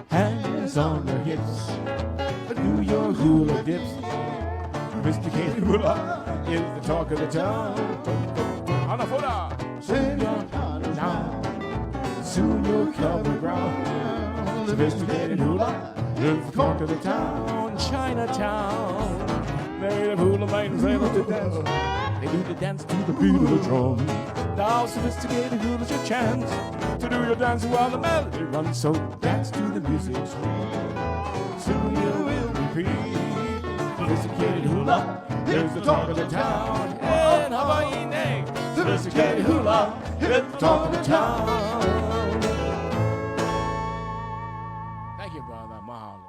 Hands on your hips. Do your hula dips. Sophisticated hula is the talk of the town. Hanafuda. Soon you'll down. Soon you'll cover ground. Sophisticated hula is the talk of the town. Chinatown. Native hula maidens, they love to dance. They do the dance to the beat of the drum. Now sophisticated hula's your chance to do your dance while the melody runs. So dance to the music sweet. Soon you will repeat. Sophisticated hula is the talk of the town. And Hawaii, sophisticated hula is the talk of the town. Thank you, brother. Mahalo.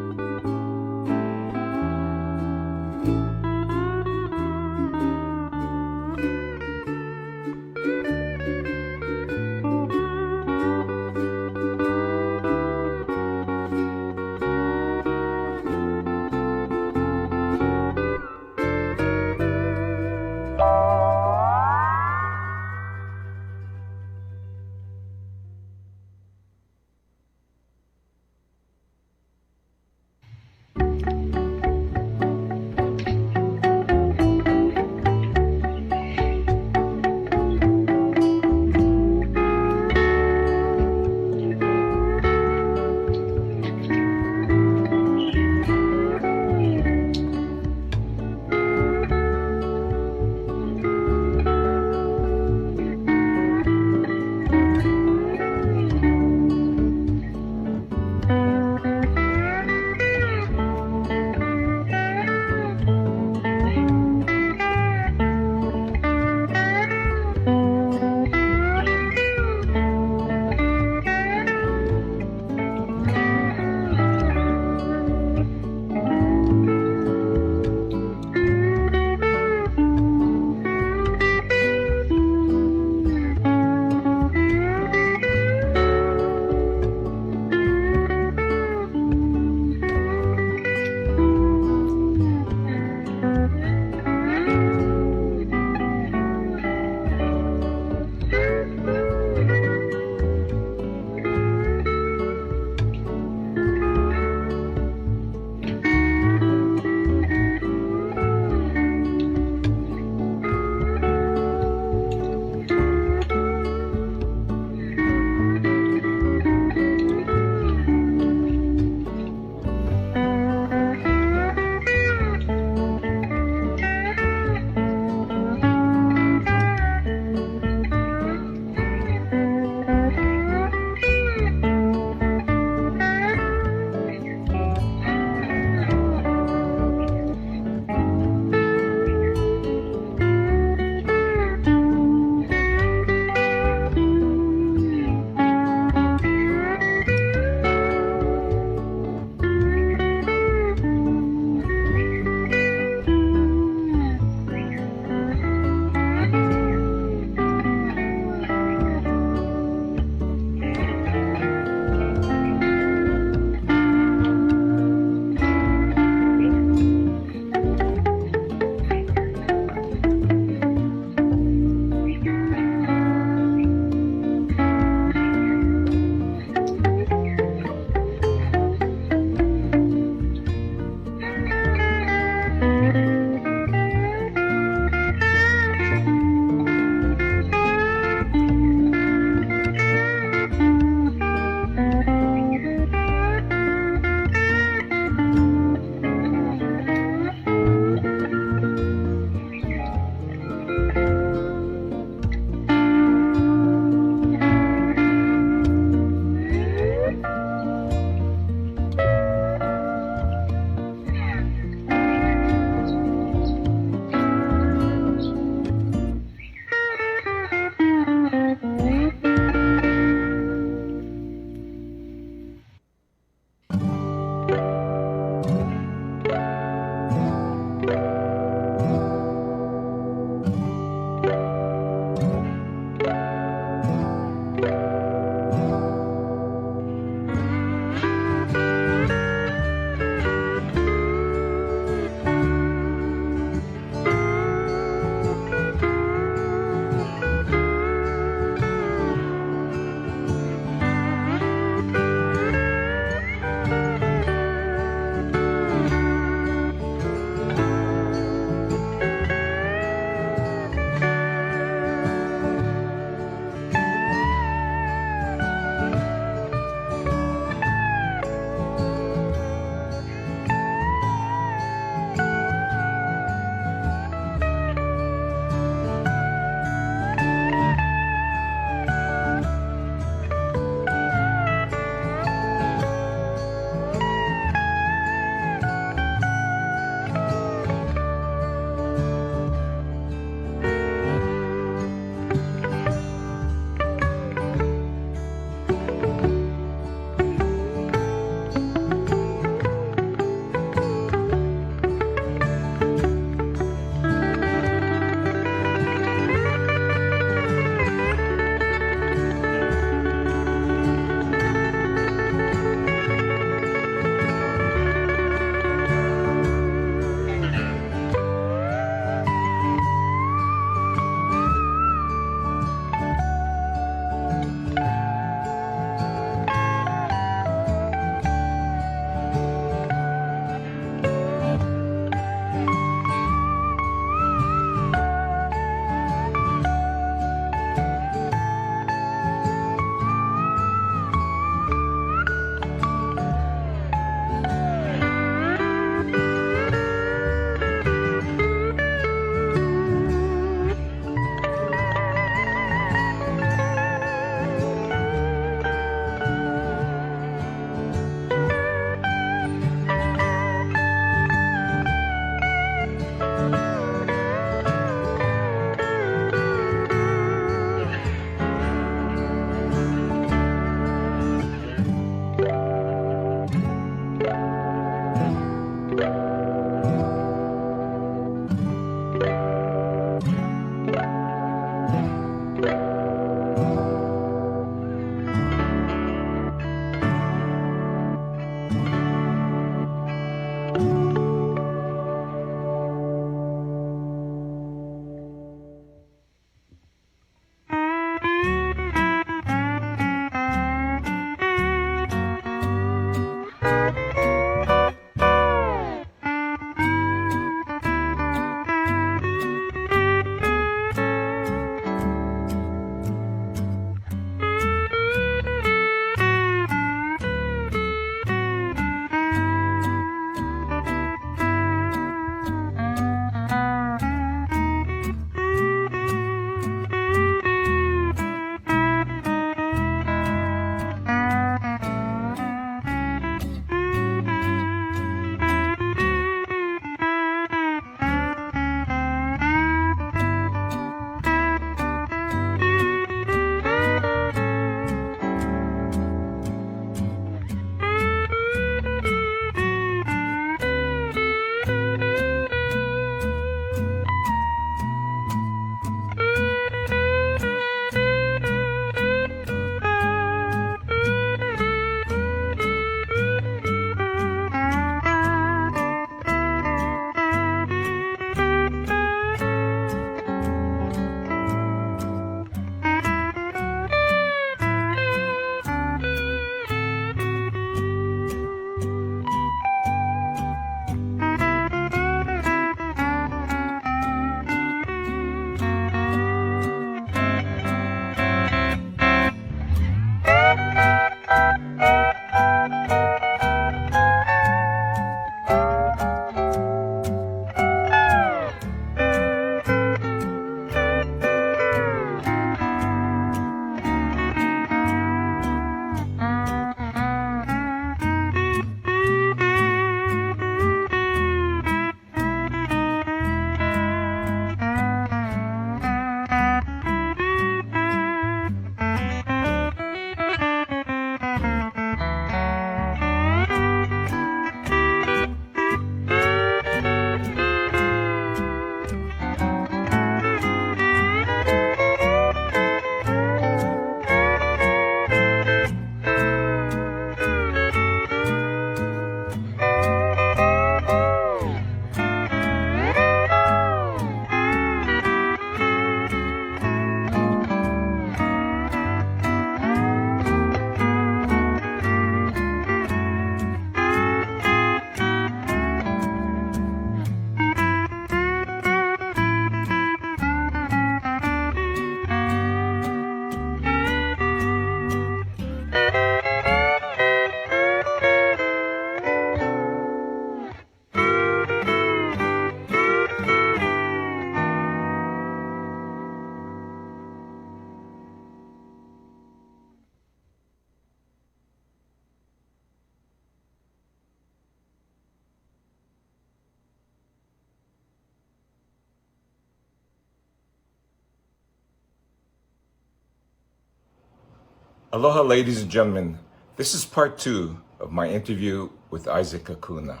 Aloha, ladies and gentlemen. This is part 2 of my interview with Isaac Akuna.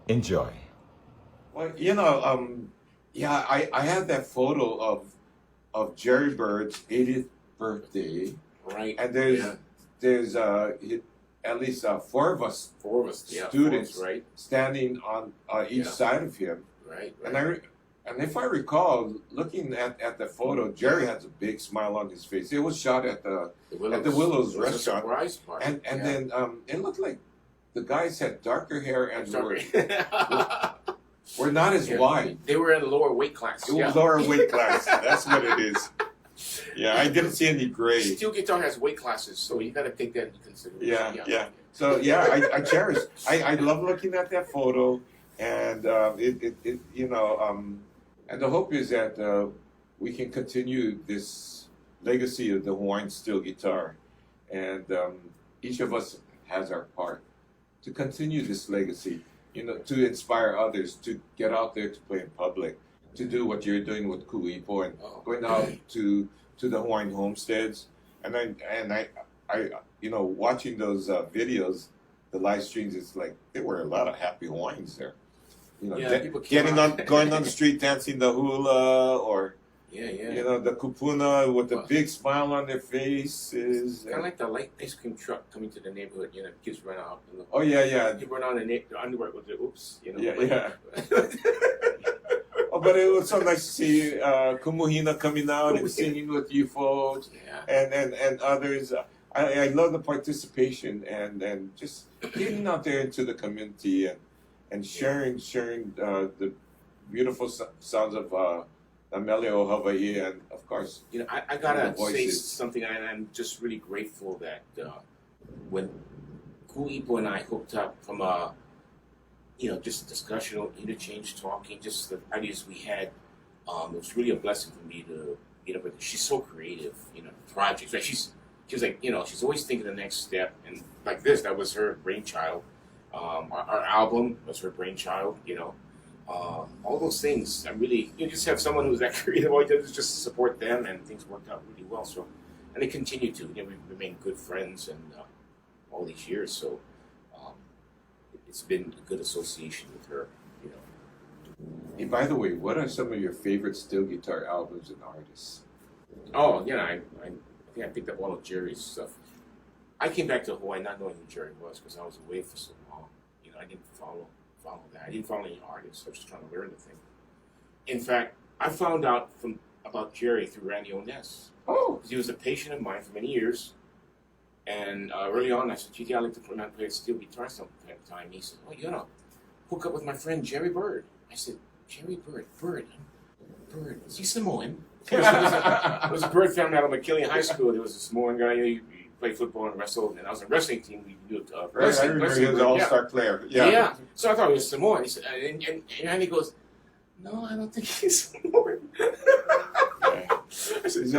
Enjoy. Well, yeah, I had that photo of Jerry Bird's 80th birthday, Right. and there's at least four of us Yeah, students right. standing on each Yeah. side of him. Right. And if I recall, looking at the photo, Jerry has a big smile on his face. It was shot at the Willows It was a restaurant. surprise party. And Yeah. then it looked like the guys had darker hair and were not as Yeah. wide. They were in a lower weight class. It was lower weight class. That's what it is. Yeah, I didn't see any gray. Steel guitar has weight classes, so you got to take that into consideration. Yeah. So yeah, I cherish. I love looking at that photo, and and the hope is that we can continue this legacy of the Hawaiian steel guitar, and each of us has our part to continue this legacy. To inspire others to get out there to play in public, to do what you're doing with Kuipo and going out to the Hawaiian homesteads, and I watching those videos, the live streams. It's like there were a lot of happy Hawaiians there. People came Going on the street dancing the hula, or the kupuna with a big smile on their faces. Kind of like the light ice cream truck coming to the neighborhood. Kids run out. Oh yeah. You run out in the underwear with the oops. Yeah. Oh, but it was so nice to see Kumuhina coming out and singing with you folks, and others. I love the participation and just getting out there into the community and sharing the beautiful sounds of HIMELE Hawaii, and of course, I gotta say voices. something, and I'm just really grateful that when Kuipo and I hooked up from a just discussion, interchange, talking, just the ideas we had. It was really a blessing for me to but she's so creative, projects. Right? She's like, she's always thinking the next step, and like this, that was her brainchild. Our album was her brainchild. All those things. I really, you just have someone who's that creative. All you do is just support them, and things worked out really well. So, and they continue to. We've remained good friends, and all these years. So, it's been a good association with her. Hey, by the way, what are some of your favorite steel guitar albums and artists? Oh, I think I picked up all of Jerry's stuff. I came back to Hawaii not knowing who Jerry was because I was away for so long. I didn't follow that. I didn't follow any artists. I was just trying to learn the thing. In fact, I found out about Jerry through Randy Oness. Oh, He was a patient of mine for many years. And early on, I said, I'd like to learn how to play steel guitar sometime. He said, you gotta hook up with my friend Jerry Bird. I said, Jerry Bird? Bird? Is he Samoan? There was a Bird family out of McKinley High School. There was a Samoan guy. He played football and wrestled. And I was on a wrestling team. We did right. I remember he was an all-star player. Yeah. So I thought he was Samoan. He said, and he goes, no, I don't think he's Samoan. I said,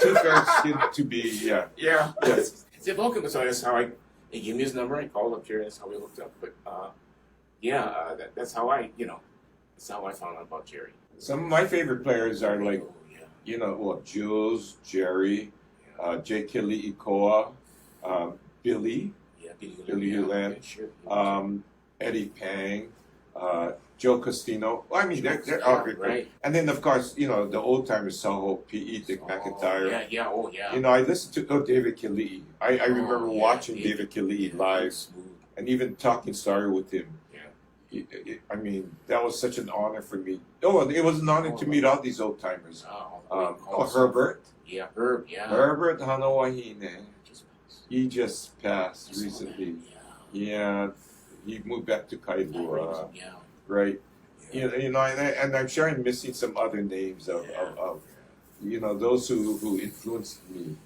Too fair to be, yeah. Yeah. Yes. He said, welcome. So that's how he gave me his number. I called up Jerry. That's how we hooked up. But that's how that's how I found out about Jerry. Some of my favorite players are like, Oh, yeah. Jules, Jerry, J. Kili Ikoa, Billy, Yeah, Billy Ulan, Yeah, sure. Eddie Pang, Joe Costino. Well, I mean, they're all great. Right. And then, of course, the old timers, Soho, P.E., Dick McIntyre. Yeah. I listened to David Killee. I remember watching David Killee live Smooth. and even talking story with him. Yeah. I mean, that was such an honor for me. Oh, it was an honor to meet all these old timers. Herbert. Yeah, Herb. Yeah. Herbert Hanawahine. Just passed. He just passed I saw recently. that, Yeah, he moved back to Kailua. Yeah. Right. Yeah. And I'm sure I'm missing some other names of those who influenced me.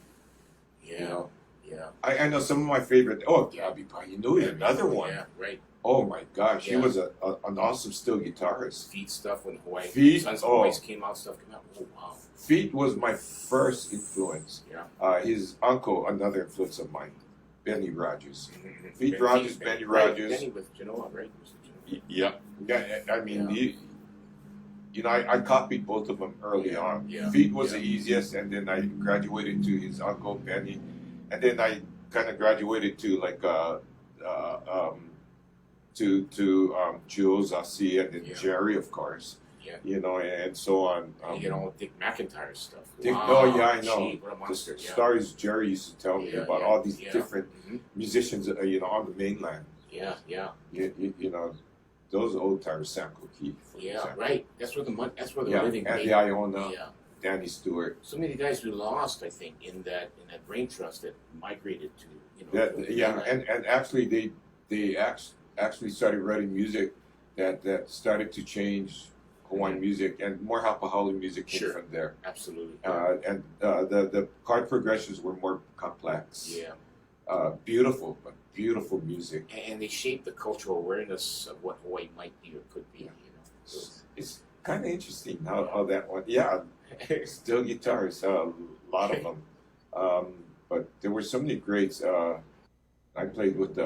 Yeah. Yeah. I know some of my favorite. Oh, Gabby Painui, another one. Yeah, right. Oh my gosh, he Yeah. was an awesome steel guitarist. Feet stuff when Hawaii. Feet? Sons Oh. of Hawaii came out. Oh wow. Feet was my first influence. Yeah. His uncle, another influence of mine, Benny Rogers. Mm-hmm. Feet Rogers, Benny Rogers. Benny with Genoa, right? Yeah. I mean, I copied both of them early on. Yeah. Feet was the easiest, and then I graduated to his uncle Benny, and then I kind of graduated to like Jules Assi and then Yeah. Jerry, of course. Yeah. You know, and so on. You get all Dick McIntyre stuff. Dick, Wow, oh yeah, I know. gee, what a monster. The Yeah. stories Jerry used to tell me Yeah, about yeah, all these yeah. different Mhm. musicians, you know, on the mainland. Yeah, yeah, You know, those old timers, Sam Cooke, for yeah. example. Right. That's where the Yeah, living. Andy made- Iona, Yeah. Danny Stewart. So many guys we lost, I think, in that brain trust that migrated to That, the yeah, mainland. and actually they actually started writing music that started to change Hawaiian music, and more Hapahali music came Sure. from there. Absolutely. And the chord progressions were more complex. Yeah. Beautiful, but beautiful music. And they shaped the cultural awareness of what Hawaii might be or could be. So It's kind of interesting how that one. Yeah, still guitars, a lot of them. But there were so many greats. I played with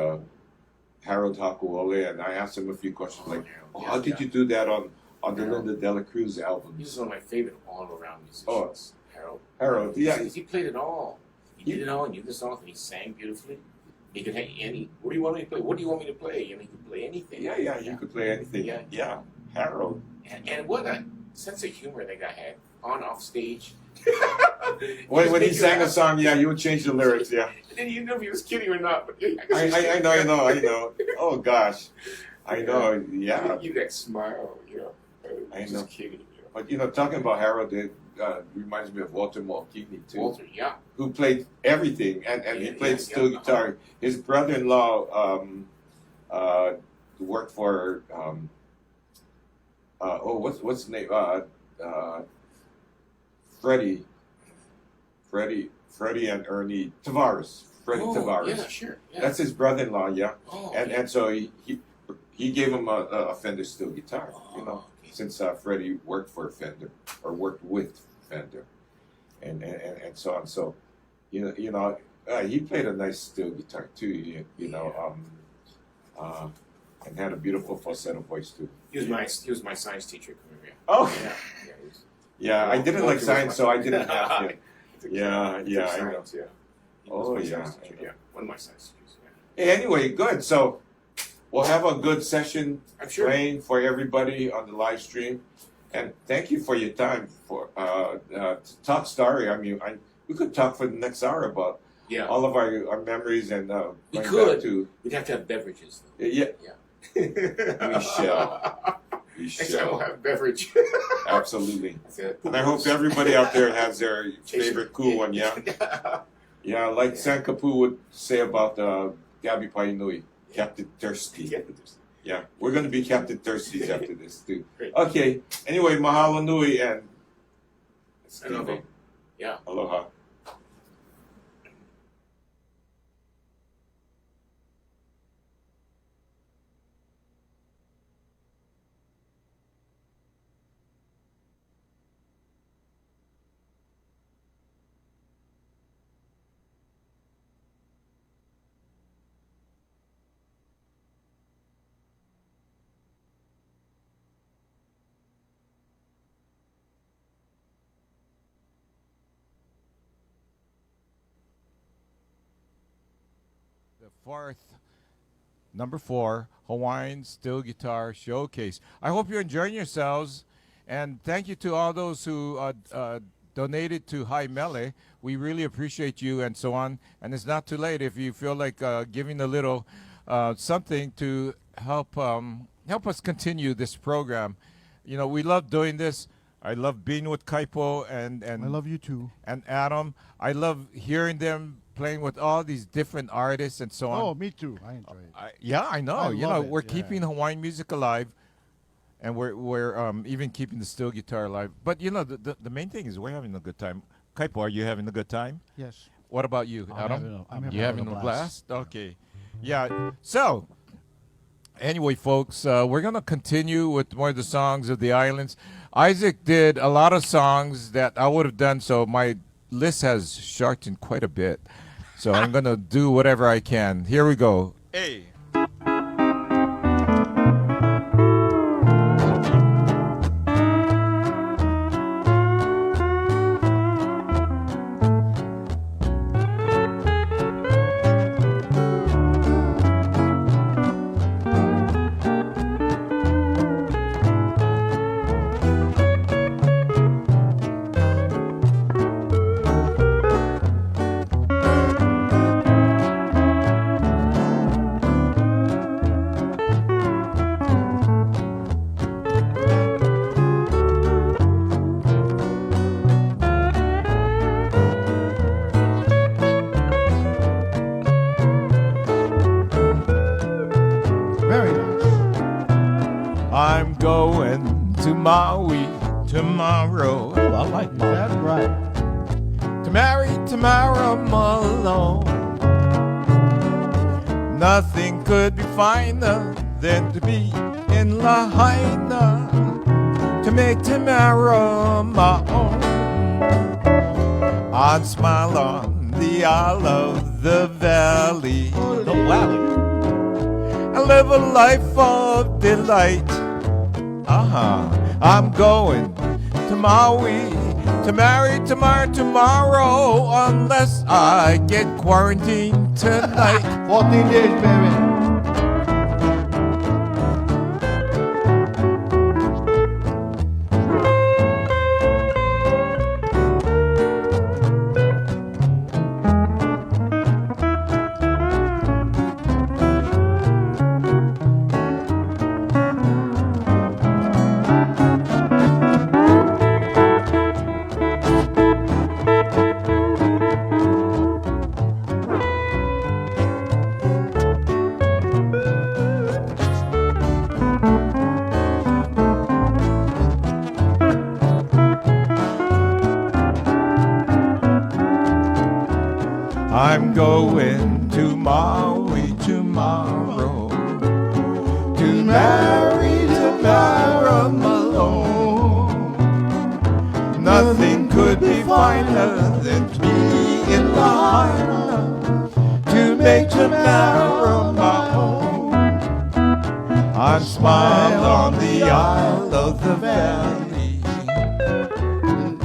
Harold Hakuole, and I asked him a few questions like, yeah, "How did you do that on the Harold. Linda Dela Cruz He's albums?" one of my favorite all-around musicians. Oh. Harold. Harold, yeah, He played it all. He did it all, and knew the songs, and he sang beautifully. He could hang any. What do you want me to play? What do you want me to play? He could play anything. yeah, you could play anything. Yeah. Yeah, Harold. And what a sense of humor that guy had on off stage. When he sang a song, yeah, you would change the lyrics. Yeah, And then you didn't know if he was kidding or not. But I I know. Oh gosh, I know. Yeah, You that smile, I just know. kidding. but talking about Harold, it reminds me of Walter Malkini too. Walter, yeah. Who played everything, and he Yeah, played yeah, steel yeah. guitar. His brother-in-law worked for what's his name? Freddie and Ernie Tavares. Freddie Tavares. Yeah, sure. Yeah. That's his brother-in-law, yeah. Oh, And okay. and so he gave him a Fender steel guitar, Oh, okay. since Freddie worked for Fender or worked with Fender, and so on. So, he played a nice steel guitar too. And had a beautiful falsetto voice too. He was my science teacher. Oh, Yeah, yeah. he was- yeah. I didn't like Walter was science, my- so I didn't have to. He took Yeah, science, yeah, I know. Yeah. He Oh, was my yeah, science I teacher, know. yeah. One of my science teachers. Yeah. Anyway, good. So we'll have a good session I'm sure. playing for everybody on the live stream, and thank you for your time for to talk story. I mean, we could talk for the next hour about Yeah. all of our memories and We going could. back to We'd have to have beverages. Though. yeah. Yeah. We shall. We Next time shall. we'll have beverage. Absolutely. That's it. And I hope everybody out there has their favorite cool one. Yeah. Yeah, like San Kapu would say about Gabi Painui, Captain Thirsty. Yeah, we're going to be Captain Thirsties after this, too. Great. Okay, anyway, mahalo nui and Aloha. Yeah. aloha. The number 4 Hawaiian Steel Guitar Showcase. I hope you're enjoying yourselves, and thank you to all those who donated to HIMELE. We really appreciate you and so on. And it's not too late if you feel like giving a little something to help us continue this program. We love doing this. I love being with Kaipo and I love you too. and Adam. I love hearing them playing with all these different artists and so on. Oh, me too. I enjoy it. Yeah, I know. I love it, We're yeah. keeping Hawaiian music alive, and we're even keeping the steel guitar alive. But the main thing is we're having a good time. Kaipo, are you having a good time? Yes. What about you, I'm Adam? having You having a blast? Okay. Yeah. So, anyway, folks, we're gonna continue with more of the songs of the islands. Isaac did a lot of songs that I would have done, so my list has shortened quite a bit. So I'm gonna do whatever I can. Here we go. Hey. I'm going to Maui tomorrow. Ooh, I like Maui. That's right. To marry Tamara Malone. Nothing could be finer than to be in Lahaina, to make Tamara my own. I'd smile on the Isle of the Valley, The Valley. and live a life of delight. I'm going to Maui to marry tomorrow, unless I get quarantined tonight. 14 days, baby. I'm going to Maui tomorrow to marry Tamara Malone. Nothing could be finer than to be in Lahaina, to make Tamara my own. I smile on the Isle of the Valley,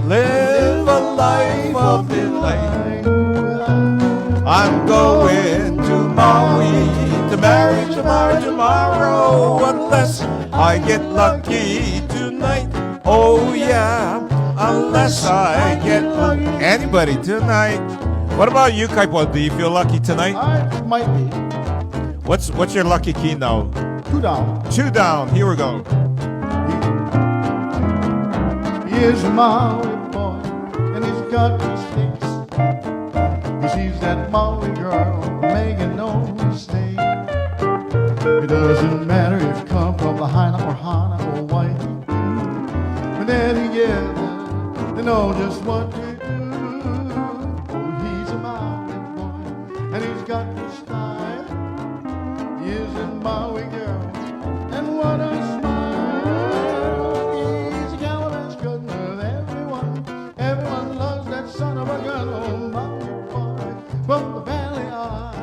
live a life of delight. I'm going to Maui to marry tomorrow, unless I get lucky tonight. Oh yeah, unless I get lucky. Anybody tonight? What about you, Kaipo? Do you feel lucky tonight? I might be. What's your lucky key now? 2 down. 2 down. Here we go. He is a Maui boy, and he's got mistakes. He sees that Maui girl making no mistake. It doesn't matter if you come from Lahaina or Hana or Hawaii. When they're together, they know just what to do. Oh, he's a Maui boy, and he's got the style. He is a Maui girl, and what a smile. He's a gallant cousin with everyone. Everyone loves that son of a gun. Oh, Maui boy from the Valley Isle.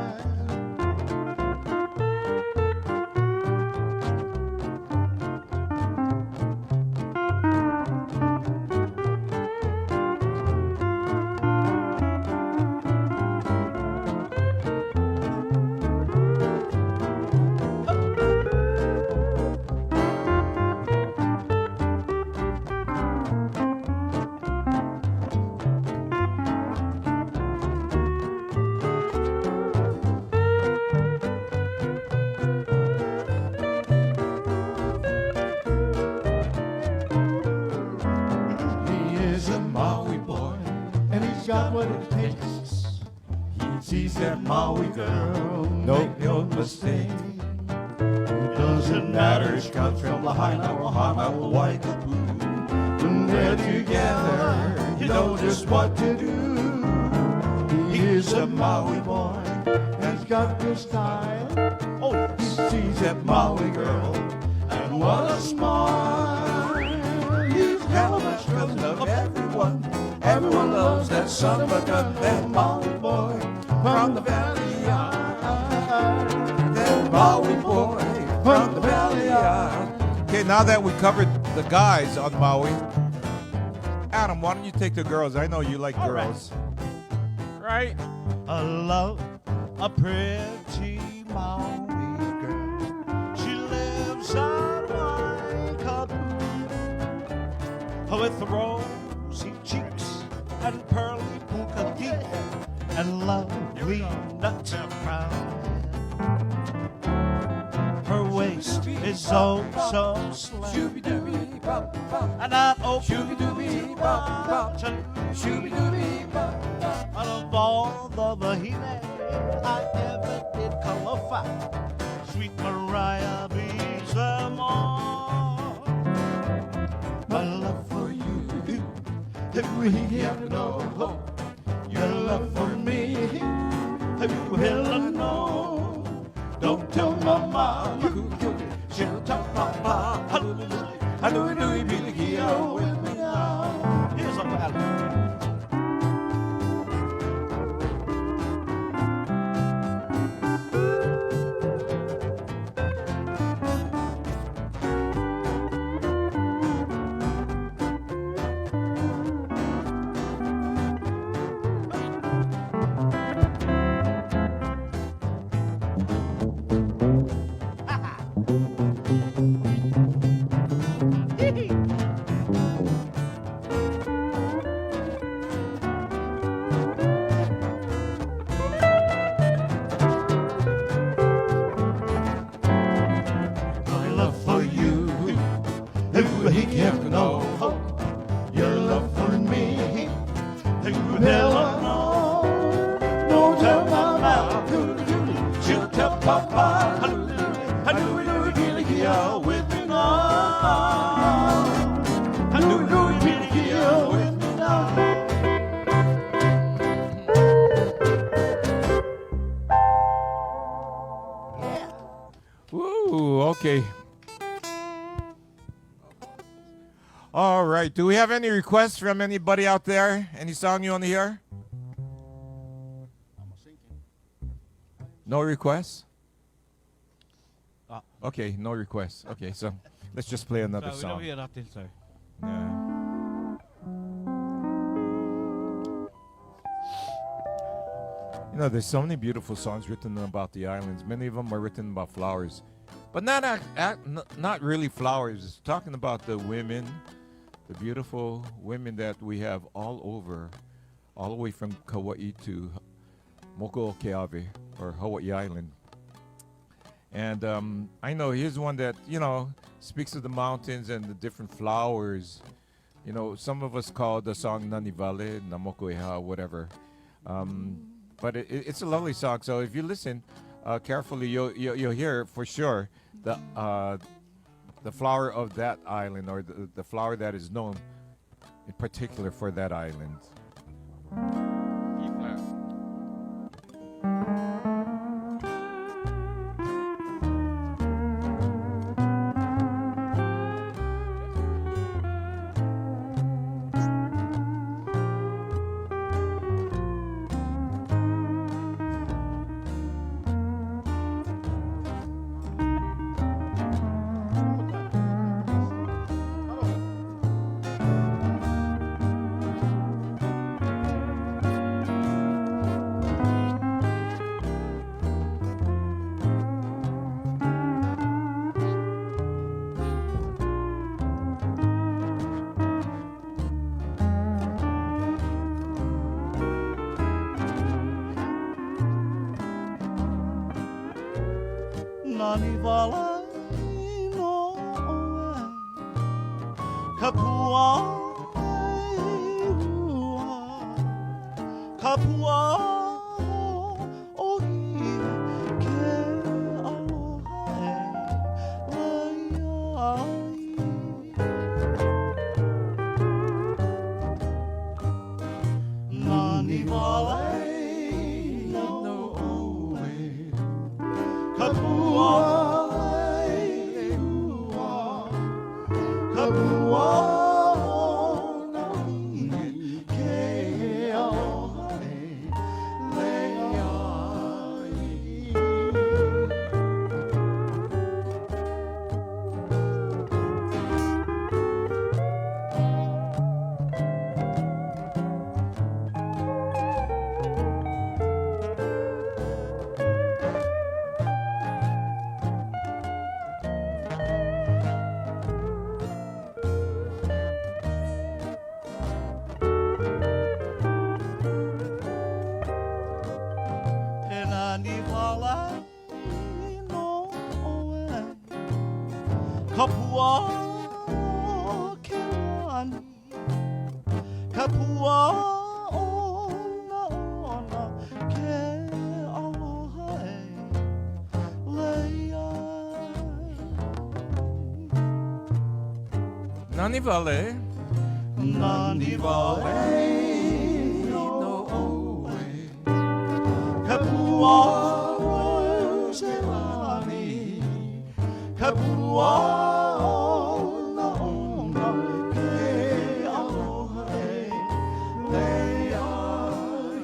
He is a Maui boy, and he's got what it takes. He sees that Maui girl, make no mistake. It doesn't matter if she comes from Lahaina or Hana or Waikapu. When they're together, you know just what to do. He is a Maui boy, and he's got good style. Oh, he sees that Maui girl, and what a smile. He's got much cousin of everyone. Everyone loves that son of a gun. That Maui boy from the Valley Isle. That Maui boy from the Valley Isle. Okay, now that we covered the guys on Maui, Adam, why don't you take the girls? I know you like All right. girls. Right? I love a pretty Maui girl. She lives on Waikato with rosy cheeks and pearly puka teeth and lovely nut brown. Her waist is oh so slim and that open button. Out of all the behemoths I ever did qualify, sweet Mariah beats them all. he ever know your love for me? Have you ever know? Don't tell mama, she'll tell papa. I know you be here with me now. Here's a ballad. My love for you, everybody can know your love for me. You never know. Don't tell mama, she'll tell papa. I knew you'd be here with me now. I knew you'd be here with me now. Woo, okay. All right. Do we have any requests from anybody out there? Any song you want to hear? No requests? Okay, no requests. Okay, so let's just play another We don't song. hear nothing, sir. Yeah. You know, there's so many beautiful songs written about the islands. Many of them are written about flowers, but not really flowers. It's talking about the women, the beautiful women that we have all over, all the way from Kauai to Mokuokeawe, or Hawaii Island. And I know here's one that, you know, speaks of the mountains and the different flowers. You know, some of us call the song Nani Vale, Namokueha, whatever. But it's a lovely song. So if you listen carefully, you'll hear for sure the flower of that island, or the flower that is known in particular for that island. E flat. Nani wala no kapua kapua ohi ke aloha Nani wala no kapua Kapua Kelani Kapua ona ona ke aloha leia Nani Vale. Nani wale no oe Kapua se lani Kapua na ona ke aloha e le ai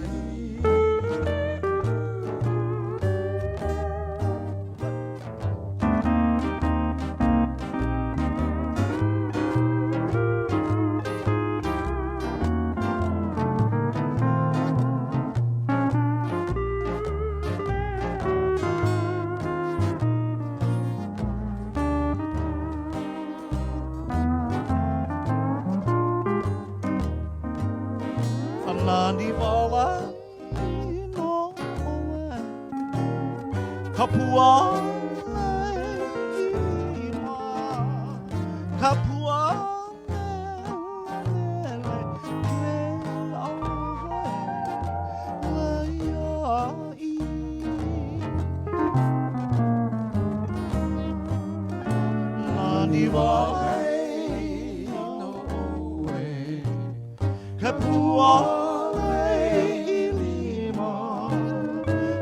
Nani wala no oe Kapua e ma Kapua Nani wala no oe Kapua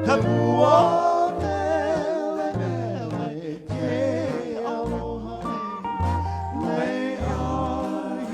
Kapua mele mele ke aloha me ai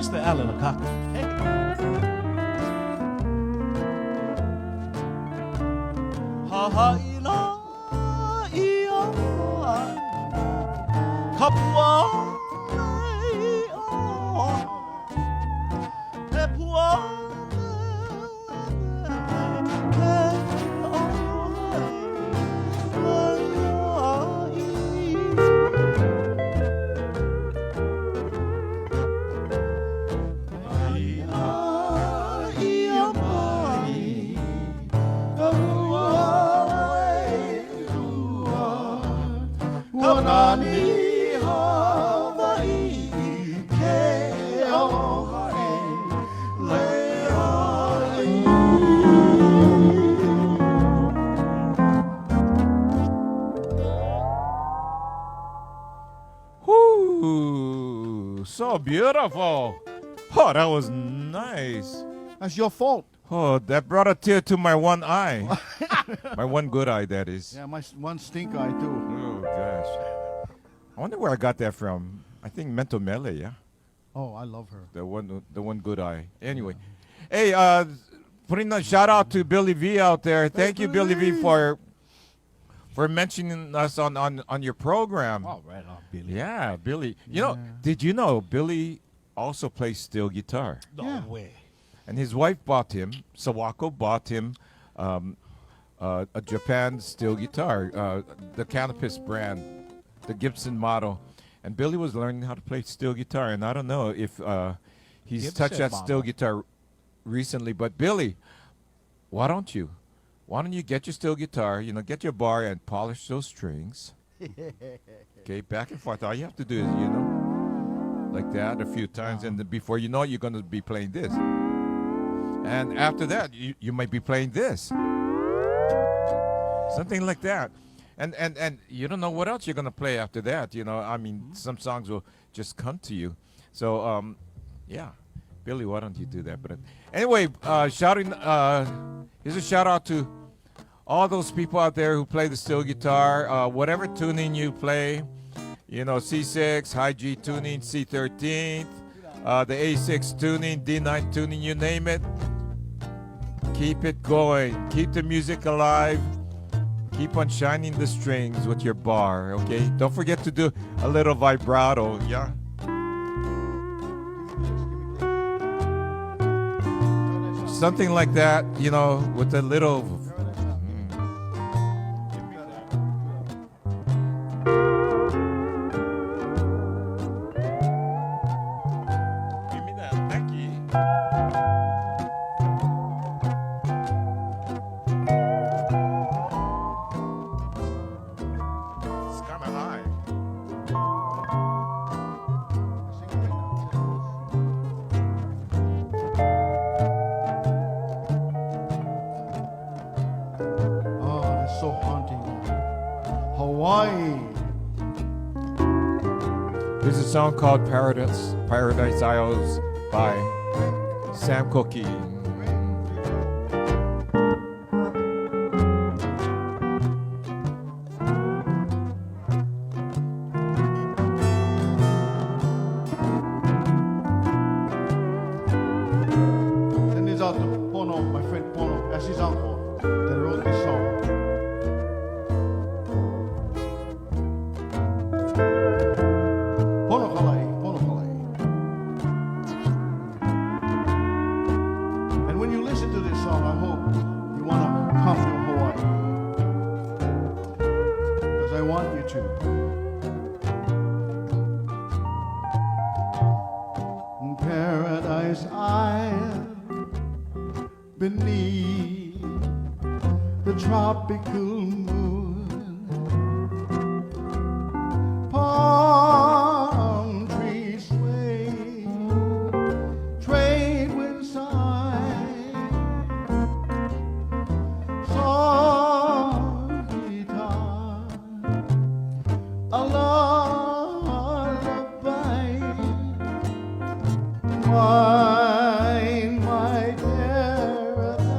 Mr. Alan Akaka. Hey. Hahaina ia Kapua ia He pua ke Nani Hawaii ke aloha e leai Whoo, so beautiful. Oh, that was nice. That's your fault. Oh, that brought a tear to my one eye. My one good eye, that is. Yeah, my one stink eye too. Oh, gosh. I wonder where I got that from. I think Mental Mele, yeah? Oh, I love her. The one good eye. Anyway. Hey, putting a shout out to Billy V out there. Thank you, Billy V, for mentioning us on your program. All right, Billy. Yeah, Billy. You know, did you know Billy also plays steel guitar? No Yeah. way. And his wife bought him, Sawako bought him a Japan steel guitar, the Canopus brand, the Gibson model. And Billy was learning how to play steel guitar. And I don't know if he's Gibson touched that model. steel guitar recently. But Billy, why don't you get your steel guitar, get your bar and polish those strings. Okay, back and forth. All you have to do is, like that a few times. And then before you know it, you're going to be playing this. And after that, you might be playing this. Something like that. And you don't know what else you're going to play after that. I mean, some songs will just come to you. So, yeah. Billy, why don't you do that? But anyway, here's a shout out to all those people out there who play the steel guitar, whatever tuning you play, C6, high G tuning, C13, the A6 tuning, D9 tuning, you name it. Keep it going. Keep the music alive. Keep on shining the strings with your bar, okay? Don't forget to do a little vibrato, yeah? something like that, you know, with a little. Give me that. Thank you. It's kind of high. Oh, that's so haunting. Hawaii. There's a song called Paradise Isles by Sam Cooke. Send this out to Pono, my friend Pono. That's his uncle that wrote this song. Pono Kalai, Pono Kalai. And when you listen to this song, I hope you want to come to Hawaii. Because I want you to. Paradise Isle beneath the tropical moon, palm trees sway, trade winds sigh, soft guitar, a lullaby. Find my paradise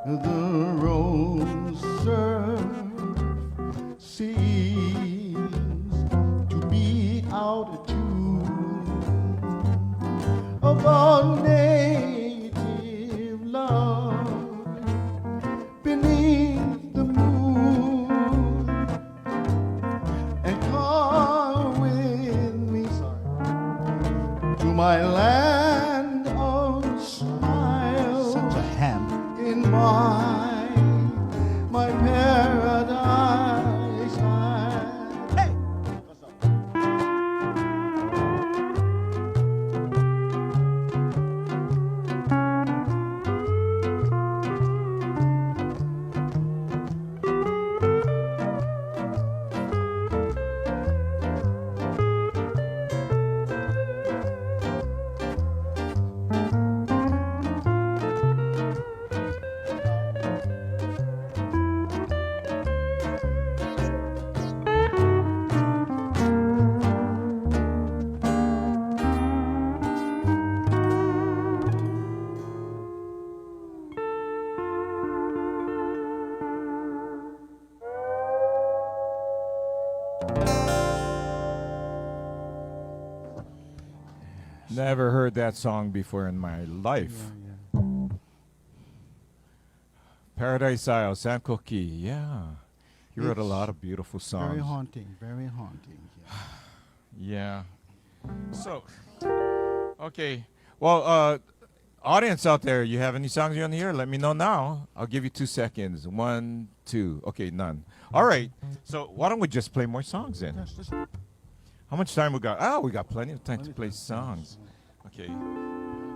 The rose surf seems to be out of tune about native love beneath the moon, and come with me to my land of smiles. Such a ham. In my paradise. Hey! Never heard that song before in my life. Paradise Isle, Sam Cooke. Yeah. He wrote a It's lot of beautiful songs. Very haunting, very haunting. Yeah. Yeah. So, okay. Well, audience out there, you have any songs you want to hear? Let me know now. I'll give you 2 seconds. 1, 2. Okay, none. All right. So why don't we just play more songs then? Yes, just How much time we got? Oh, we got plenty of time to play songs. Okay.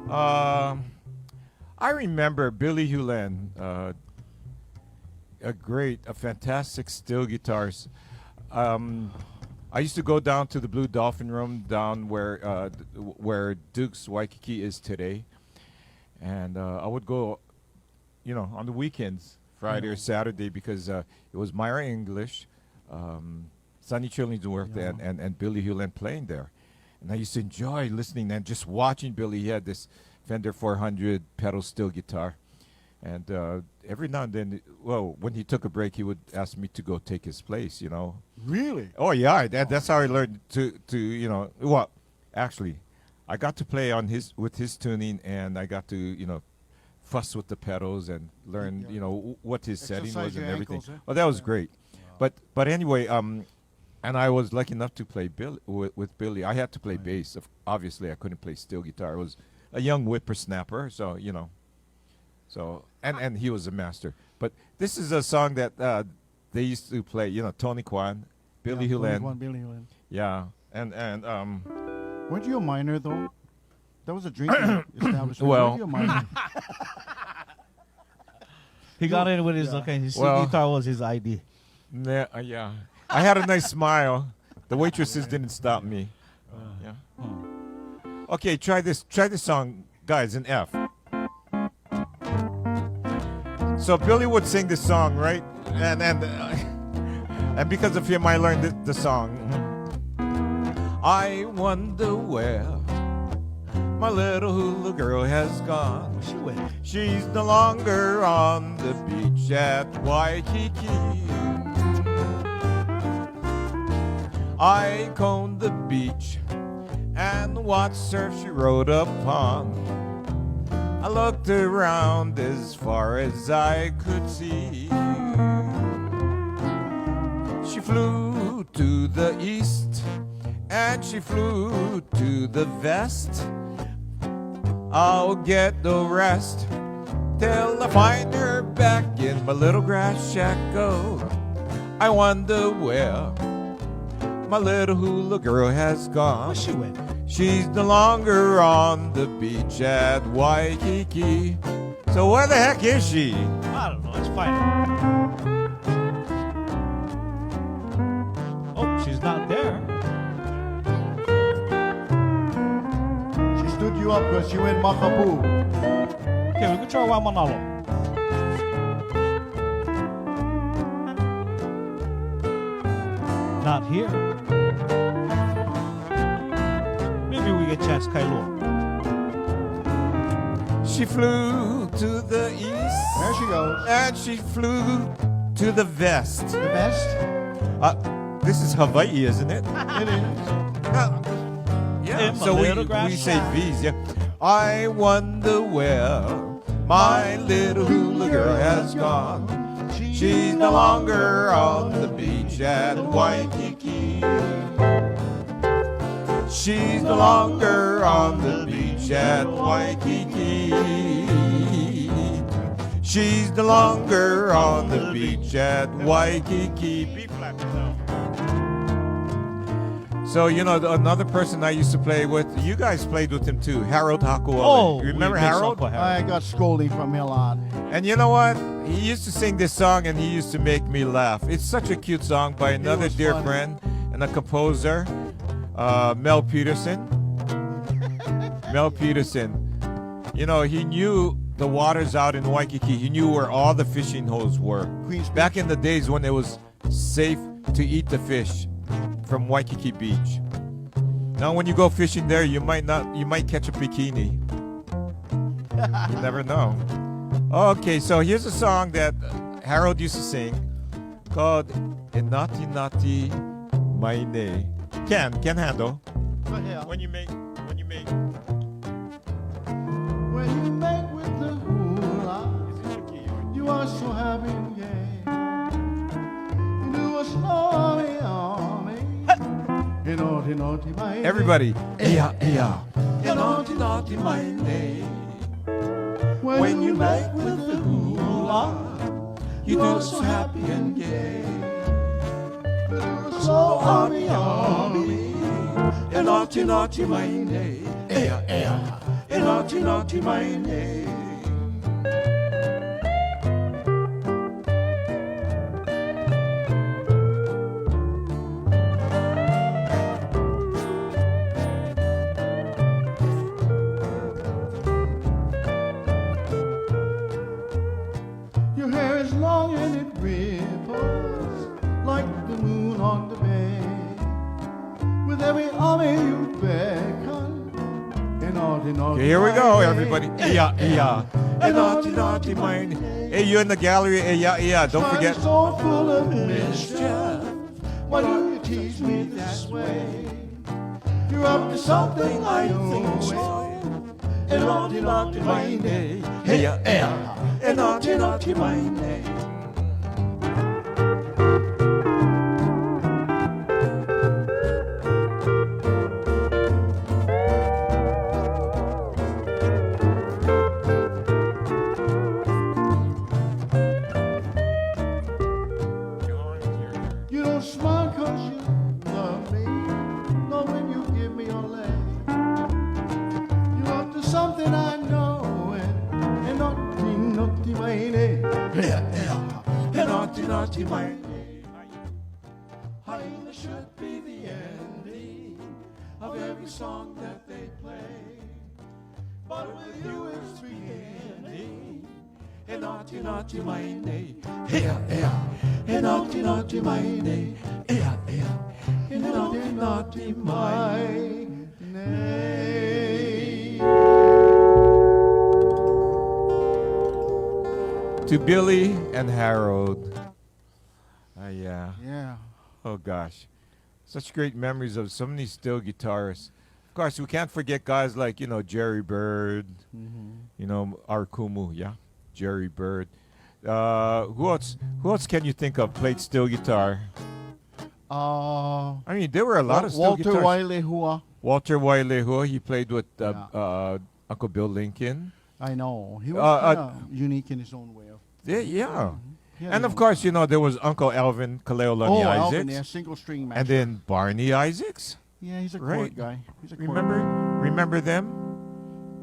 I remember Billy Hewlett, a fantastic steel guitarist. I used to go down to the Blue Dolphin Room down where Duke's Waikiki is today, and I would go, on the weekends Friday or Saturday because it was Myra English, Sonny Chillingsworth, and Billy Hewlett playing there. And I used to enjoy listening and just watching Billy. He had this Fender 400 pedal steel guitar. And every now and then, well, when he took a break, he would ask me to go take his place, you know. Really? Oh, yeah. That's how I learned to you know, well, actually, I got to play on with his tuning, and I got to, you know, fuss with the pedals and learn, you know, what his setting Exercise was and your everything. ankles, eh? Oh, that was great. But anyway, and I was lucky enough to play with Billy. I had to play bass. Obviously, I couldn't play steel guitar. I was a young whippersnapper, so, you know. So and he was a master. But this is a song that they used to play, you know, Tony Kwan, Billy Hewlett. Billy Hewlett. Yeah. And Weren't you a minor though? That was a drinking establishment. Well- Weren't you a minor? He got in with his his Well- guitar was his ID. yeah. I had a nice smile. The waitresses didn't stop me. Yeah. Okay, try this song, guys, in F. So Billy would sing this song, right? And because of him, I learned the song. I wonder where my little hula girl has gone. She went. She's no longer on the beach at Waikiki. I combed the beach and watched surf she rode upon. I looked around as far as I could see. She flew to the east and she flew to the west. I'll get no rest till I find her back in my little grass shack. Oh, I wonder where my little hula girl has gone. Where she went? She's no longer on the beach at Waikiki. So where the heck is she? I don't know. Let's find her. Oh, she's not there. She stood you up because you went Makapu. Okay, we can try one Manalo. Not here. Maybe we get chance Kailua. She flew to the east There she goes. and she flew to the west. The best. This is Hawaii, isn't it? It is. Yeah. In my So little grass we say shack. V's. Yeah. I wonder where my little hula girl has gone. She's no longer on the beach at Waikiki. She's no longer on the beach at Waikiki. She's no longer on the beach at Waikiki. B flat now. So, you know, another person I used to play with, you guys played with him too, Harold Hakuole. Oh, You remember we mix Harold? up with I got scolding from him a lot. And you know what? He used to sing this song and he used to make me laugh. It's such a cute song by another was dear fun. friend and a composer, Mel Peterson. Mel Peterson. You know, he knew the waters out in Waikiki. He knew where all the fishing holes were. Queens Back in the days when it was safe to eat the fish from Waikiki Beach. Now when you go fishing there, you might catch a bikini. You never know. Okay, so here's a song that Harold used to sing called Inati Nati Maine. Can handle. Go ahead. When you make When you make with the hula, you are so happy and gay. You do a slowly on me. Naughty, naughty, my everybody. Naughty, naughty, my name. When you make with the hula, you do so happy and gay. You do so happy on me. Naughty, naughty, my name. Naughty, naughty, my name. Your hair is long Here we go, everybody. Yeah, yeah. And naughty, naughty, mine. Hey, you in the gallery. Hey, yeah, yeah. Don't forget. So full of mischief. Why do you tease me this way? You're up to something I think so. And naughty, naughty, my day. Hey, yeah, yeah. And naughty, naughty, my day. You don't smile 'cause you love me, not when you give me your leg. You're up to something I know, and naughty, naughty, my day. Yeah, yeah. And naughty, naughty, my day. HIMELE should be the ending of every song that they play. But with you it's beginning. And naughty, naughty, my day. Yeah, yeah. And naughty, naughty, my day. Yeah, yeah. And naughty, naughty, my name. To Billy and Harold. Yeah. Yeah. Oh, gosh. Such great memories of so many steel guitarists. Of course, we can't forget guys like, Jerry Bird, Arkumu, yeah? Jerry Bird. Who else can you think of played steel guitar? I mean, there were a lot of steel Walter guitars. Wailehua. Walter Wailehua, he played with Uncle Bill Lincoln. I know. He was kind of unique in his own way. Yeah. He had And his of own- course, there was Uncle Alvin Kaleolani Oh, Isaacs. Alvin, yeah, single string match. And then Barney Isaacs. Yeah, he's a Right. chord guy. He's a chord Remember them?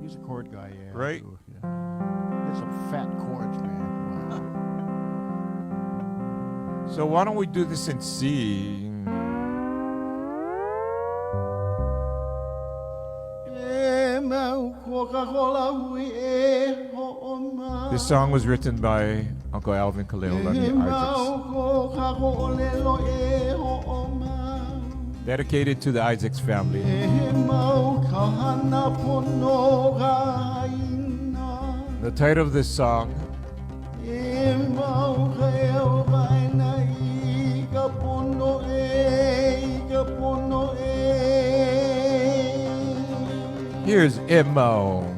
He's a chord guy, yeah. Right. too, yeah. He has some fat chords, man. Wow. So why don't we do this in C? This song was written by Uncle Alvin Kaleolani Isaacs. Dedicated to the Isaacs family. The title of this song, here's Imo.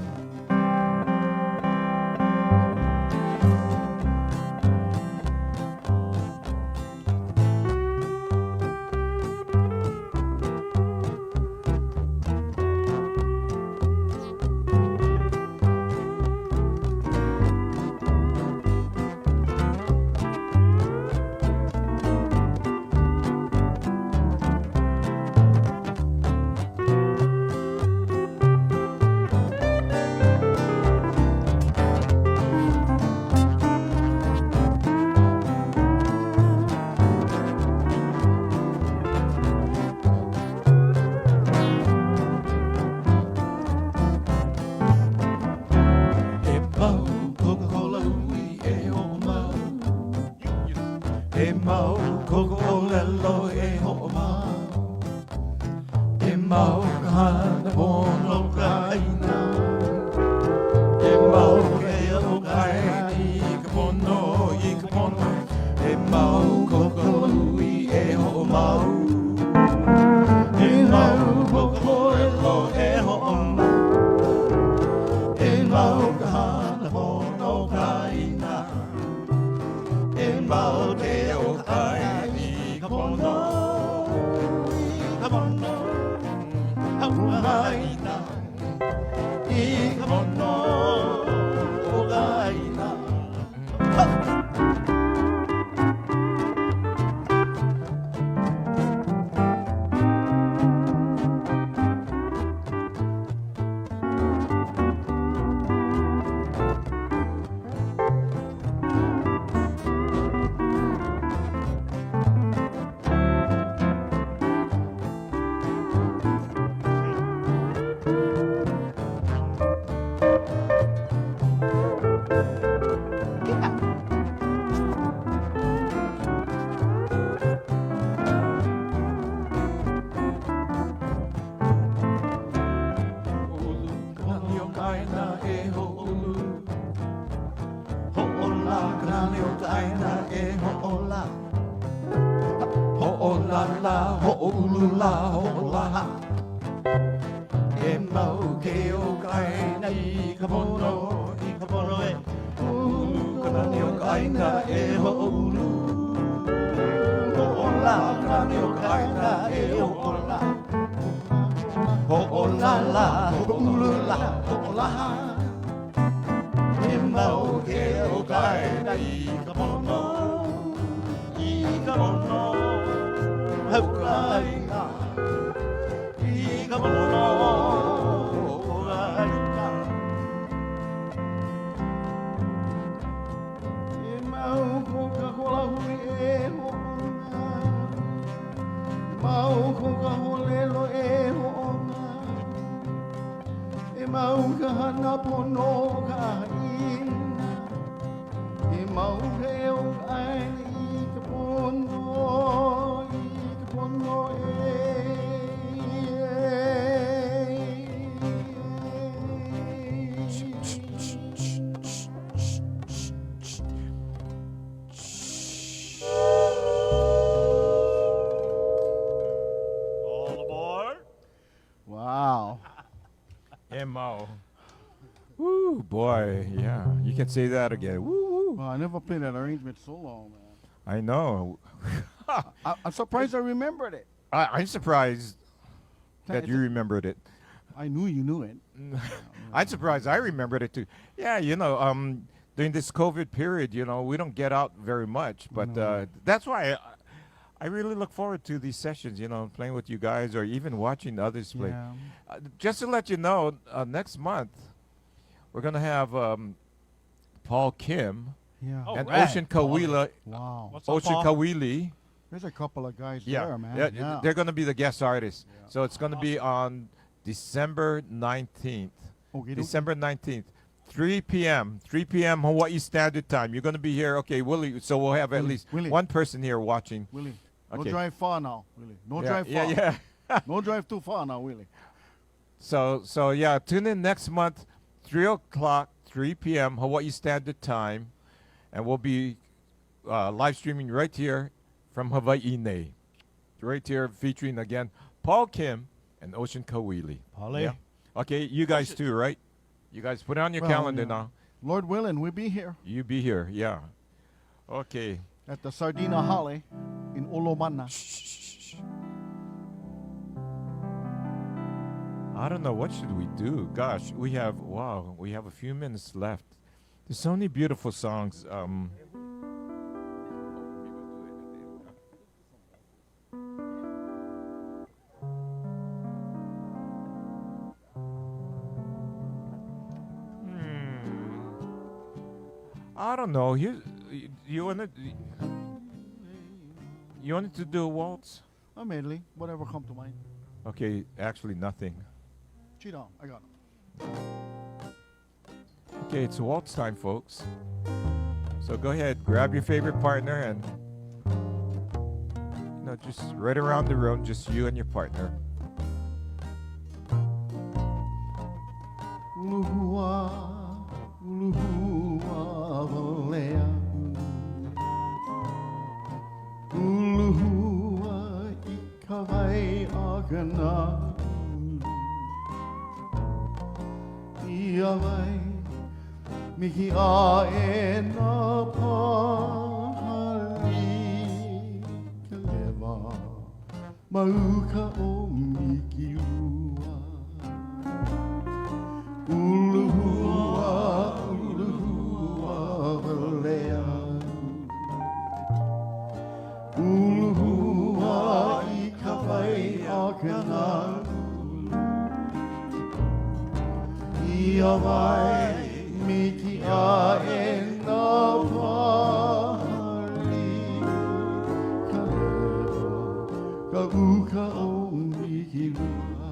ulula ho'olaha. E mau ke o kaina I ka pono e. Ulu kanani o kaina e ho'olu. Ho'ola kanani o kaina e ho'ola. Ho'olala, ho'ulula ho'olaha. E mau ke o kaina I ka pono. I ka pono. Haukaina. I ka pono. Mau ko ka holelo e ho'onga. E mau ka hana pono ka ina. E mau ka e o aina I ka pono. I ka pono All aboard. Wow. M.O. Woo, boy. Yeah, you can say that again. Woo, woo. Well, I never played that arrangement so long, man. I know. I'm surprised I remembered it. I'm surprised that It's- you remembered it. I knew you knew it. I'm surprised I remembered it too. Yeah, during this COVID period, we don't get out very much, but that's why I really look forward to these sessions, playing with you guys or even watching others play. Yeah. Just to let you know, next month we're going to have Paul Kim Yeah. Oh, and right. Ocean Kawila. Wow. What's up, Ocean Paul? Kawili. There's a couple of guys Yeah, there, man. yeah, they're going to be the guest artists. Yeah. So it's going to be on December 19th. Okay, December 19th, 3 p.m. Hawaii Standard Time. You're going to be here. Okay, Willie, so we'll have at least Willie. one person here watching. Willie, no Okay. drive far now, Willie. No Yeah, drive far. yeah. No drive too far now, Willie. So yeah, tune in next month, 3 o'clock, 3 p.m. Hawaii Standard Time, and we'll be live streaming right here from Hawaii, right here featuring again Paul Kim and Ocean Kawili. Paulie. Yeah. Okay, you guys too, right? You guys put it on your Well, calendar yeah. now. Lord willing, we'll be here You be here, yeah. Okay. at the Sardina Holly in Olomana. I don't know, what should we do? Gosh, we have a few minutes left. There's so many beautiful songs. I don't know. You wanted to do a waltz? A medley, whatever come to mind. Okay, actually nothing. Cheat on, I got it. Okay, it's waltz time, folks. So go ahead, grab your favorite partner and just right around the room, just you and your partner. Uluhua, uluhua, valea. Uluhua, ikawai Akuna. Iawai, miki a e na pahali kaleva. Mauka o miki lua. Uluhua, uluhua, valea. Uluhua, ikawai Akuna. Iawai, miki a e na pahali kaleva. Ka uka o miki lua.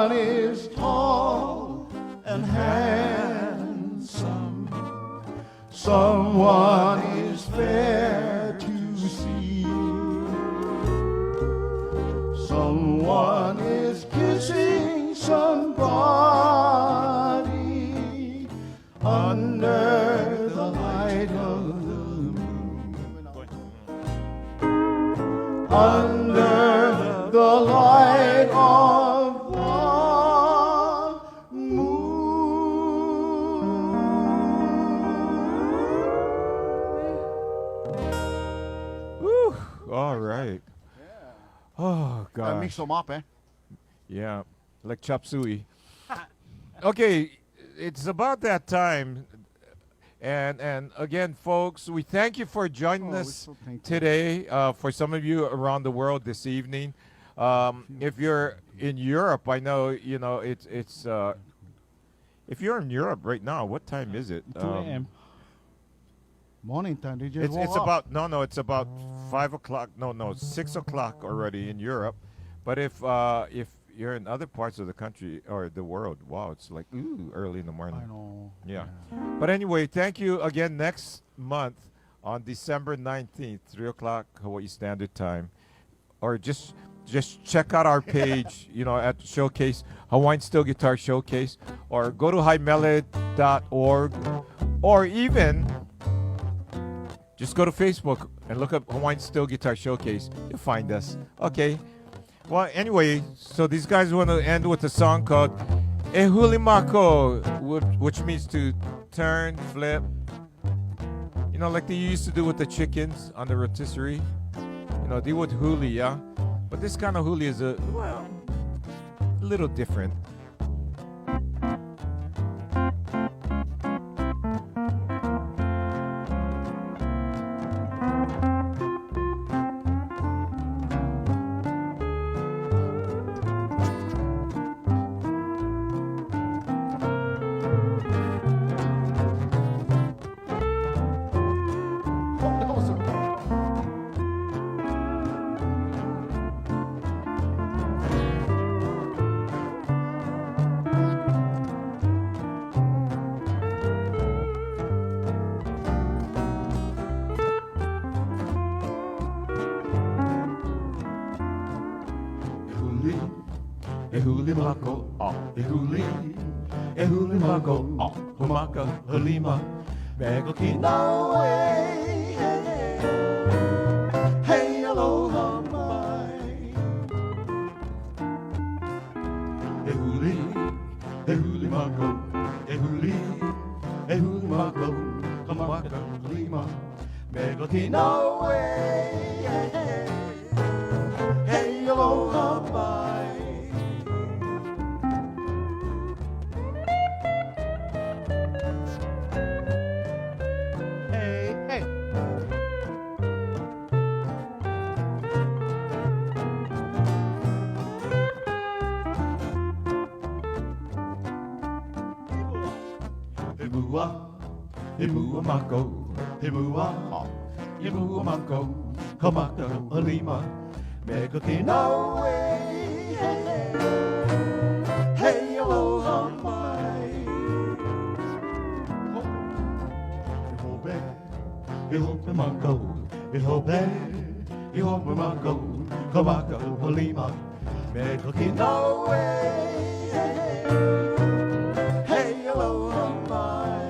Someone is tall and handsome. Someone is fair to see. Someone is kissing somebody under the light of the moon. Under the light of the Woo. All right. Oh, God. Mix them up, eh? Yeah, like chop suey. Okay, it's about that time. And again, folks, we thank you for joining Oh, we're us so thankful. today. For some of you around the world this evening, if you're in Europe, I know it's. If you're in Europe right now, what time is it? 2 a.m. Morning time. They just It's woke up. about it's about 5 o'clock. No, 6 o'clock already in Europe. But if you're in other parts of the country or the world, wow, it's like early in the morning. I know. Yeah. But anyway, thank you again. Next month on December 19th, 3 o'clock Hawaii Standard Time, or just check out our page, at Showcase, Hawaiian Steel Guitar Showcase, or go to HIMELE.org, or even just go to Facebook and look up Hawaiian Steel Guitar Showcase. You'll find us. Okay. Well, anyway, so these guys want to end with a song called Ehulimako, which means to turn, flip. Like they used to do with the chickens on the rotisserie. They would huli, yeah? But this kind of huli is a little different. Ehulimako, Ehulimako, Humaka, Halima, Megokinawe, hey, aloha, mai. Ehulimako, Ehulimako, Humaka, Halima, Megokinawe, hey, aloha, mai. Himua mako, himua, himua mako, kamaka alima, mega kinawe, hey aloha mai. Ihope mako, ihope mako, kamaka alima, mega kinawe, hey aloha mai.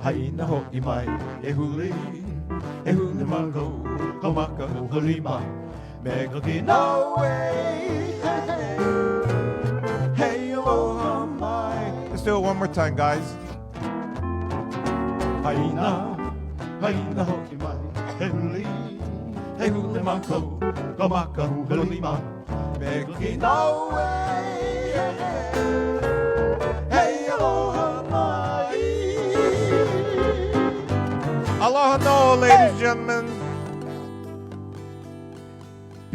Haina ho'i mai, ehuli mango, kamaka halima, mega kinawe, hey aloha mai. Let's do it one more time, guys. Haina ho'i mai, ehuli mango, kamaka halima, mega kinawe, hey aloha mai. Aloha no, ladies and gentlemen.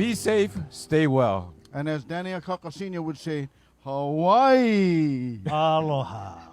Be safe, stay well. And as Danny Akaka Sr. would say, Hawaii. Aloha.